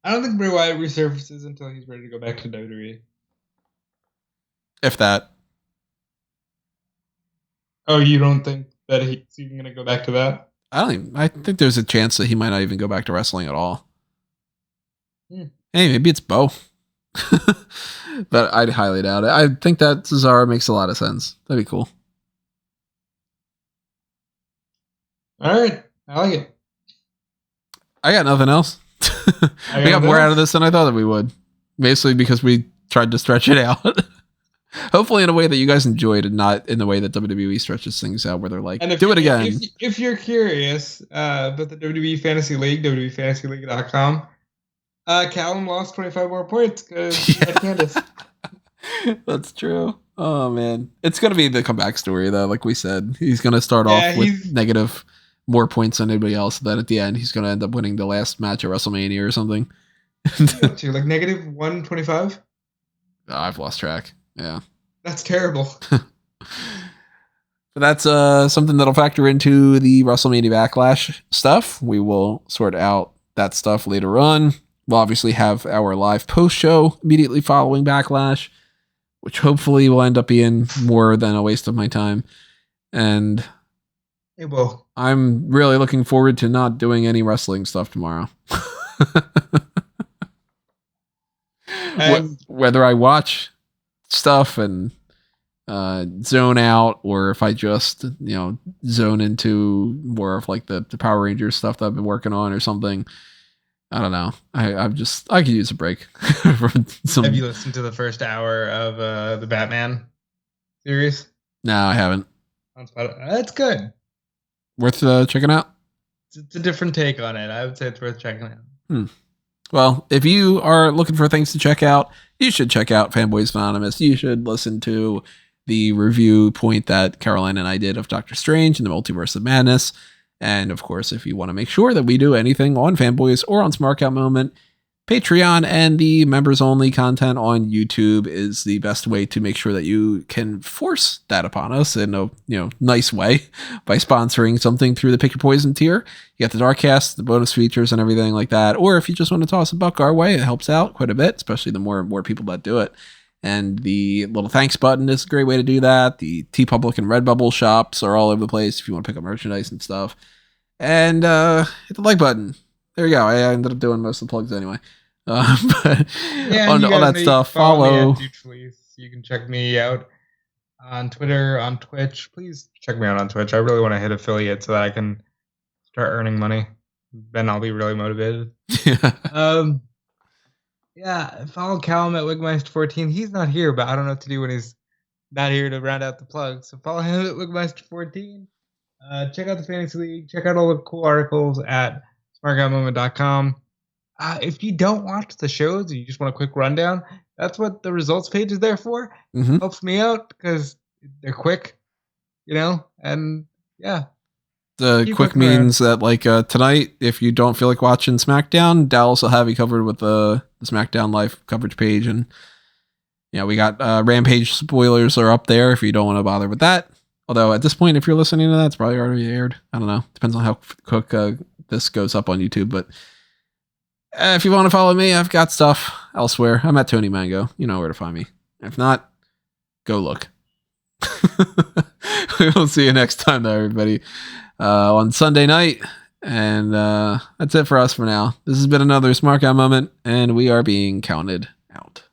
I don't think Bray Wyatt resurfaces until he's ready to go back to WWE. If that. Oh, you don't think that he's even going to go back to that? I think there's a chance that he might not even go back to wrestling at all. Hey, maybe it's Bo. But I'd highly doubt it. I think that Cesaro makes a lot of sense. That'd be cool. All right. I like it. I got nothing else. We got more out of this than I thought that we would. Basically because we tried to stretch it out. Hopefully in a way that you guys enjoyed and not in the way that WWE stretches things out where they're like, And do it again. If you're curious about the WWE Fantasy League, WWEFantasyLeague.com, Callum lost 25 more points because he had Candace. That's true. Oh, man. It's going to be the comeback story, though. Like we said, he's going to start off with negative more points than anybody else. Then at the end, he's going to end up winning the last match at WrestleMania or something. Up to like negative 125? Oh, I've lost track. Yeah. That's terrible. But that's something that'll factor into the WrestleMania Backlash stuff. We will sort out that stuff later on. We'll obviously have our live post show immediately following Backlash, which hopefully will end up being more than a waste of my time. And it will. I'm really looking forward to not doing any wrestling stuff tomorrow. Whether I watch stuff and zone out, or if I just zone into more of like the Power Rangers stuff that I've been working on or something. I don't know. I could use a break. From some... Have you listened to the first hour of the Batman series? No, I haven't. That's good. Worth checking out? It's a different take on it. I would say it's worth checking out. Well, if you are looking for things to check out, you should check out Fanboys Anonymous. You should listen to the review point that Caroline and I did of Doctor Strange and the Multiverse of Madness. And of course, if you want to make sure that we do anything on Fanboys or on Smark Out Moment, Patreon and the members only content on YouTube is the best way to make sure that you can force that upon us in a nice way by sponsoring something through the Pick Your Poison tier. You got the Darkcast, the bonus features, and everything like that. Or if you just want to toss a buck our way, it helps out quite a bit, especially the more and more people that do it. And the little thanks button is a great way to do that. The TeePublic and Redbubble shops are all over the place if you want to pick up merchandise and stuff. And hit the like button. There you go. I ended up doing most of the plugs anyway. But yeah, on all that stuff, follow. You can check me out on Twitter, on Twitch. Please check me out on Twitch. I really want to hit affiliate so that I can start earning money. Then I'll be really motivated. Yeah, follow Callum at Wigmeister14. He's not here, but I don't know what to do when he's not here to round out the plugs. So follow him at Wigmeister14. Check out the Fantasy League. Check out all the cool articles at smarkoutmoment.com. If you don't watch the shows and you just want a quick rundown, that's what the results page is there for. Mm-hmm. Helps me out because they're quick, and yeah. The quick means that tonight, if you don't feel like watching SmackDown, Dallas will have you covered with the SmackDown live coverage page. And we got Rampage spoilers are up there if you don't want to bother with that. Although at this point, if you're listening to that, it's probably already aired. I don't know. Depends on how quick this goes up on YouTube. But if you want to follow me, I've got stuff elsewhere. I'm at Tony Mango. You know where to find me. If not, go look. We'll see you next time, though, everybody, on Sunday night. And that's it for us for now. This has been another Smark Out Moment, and we are being counted out.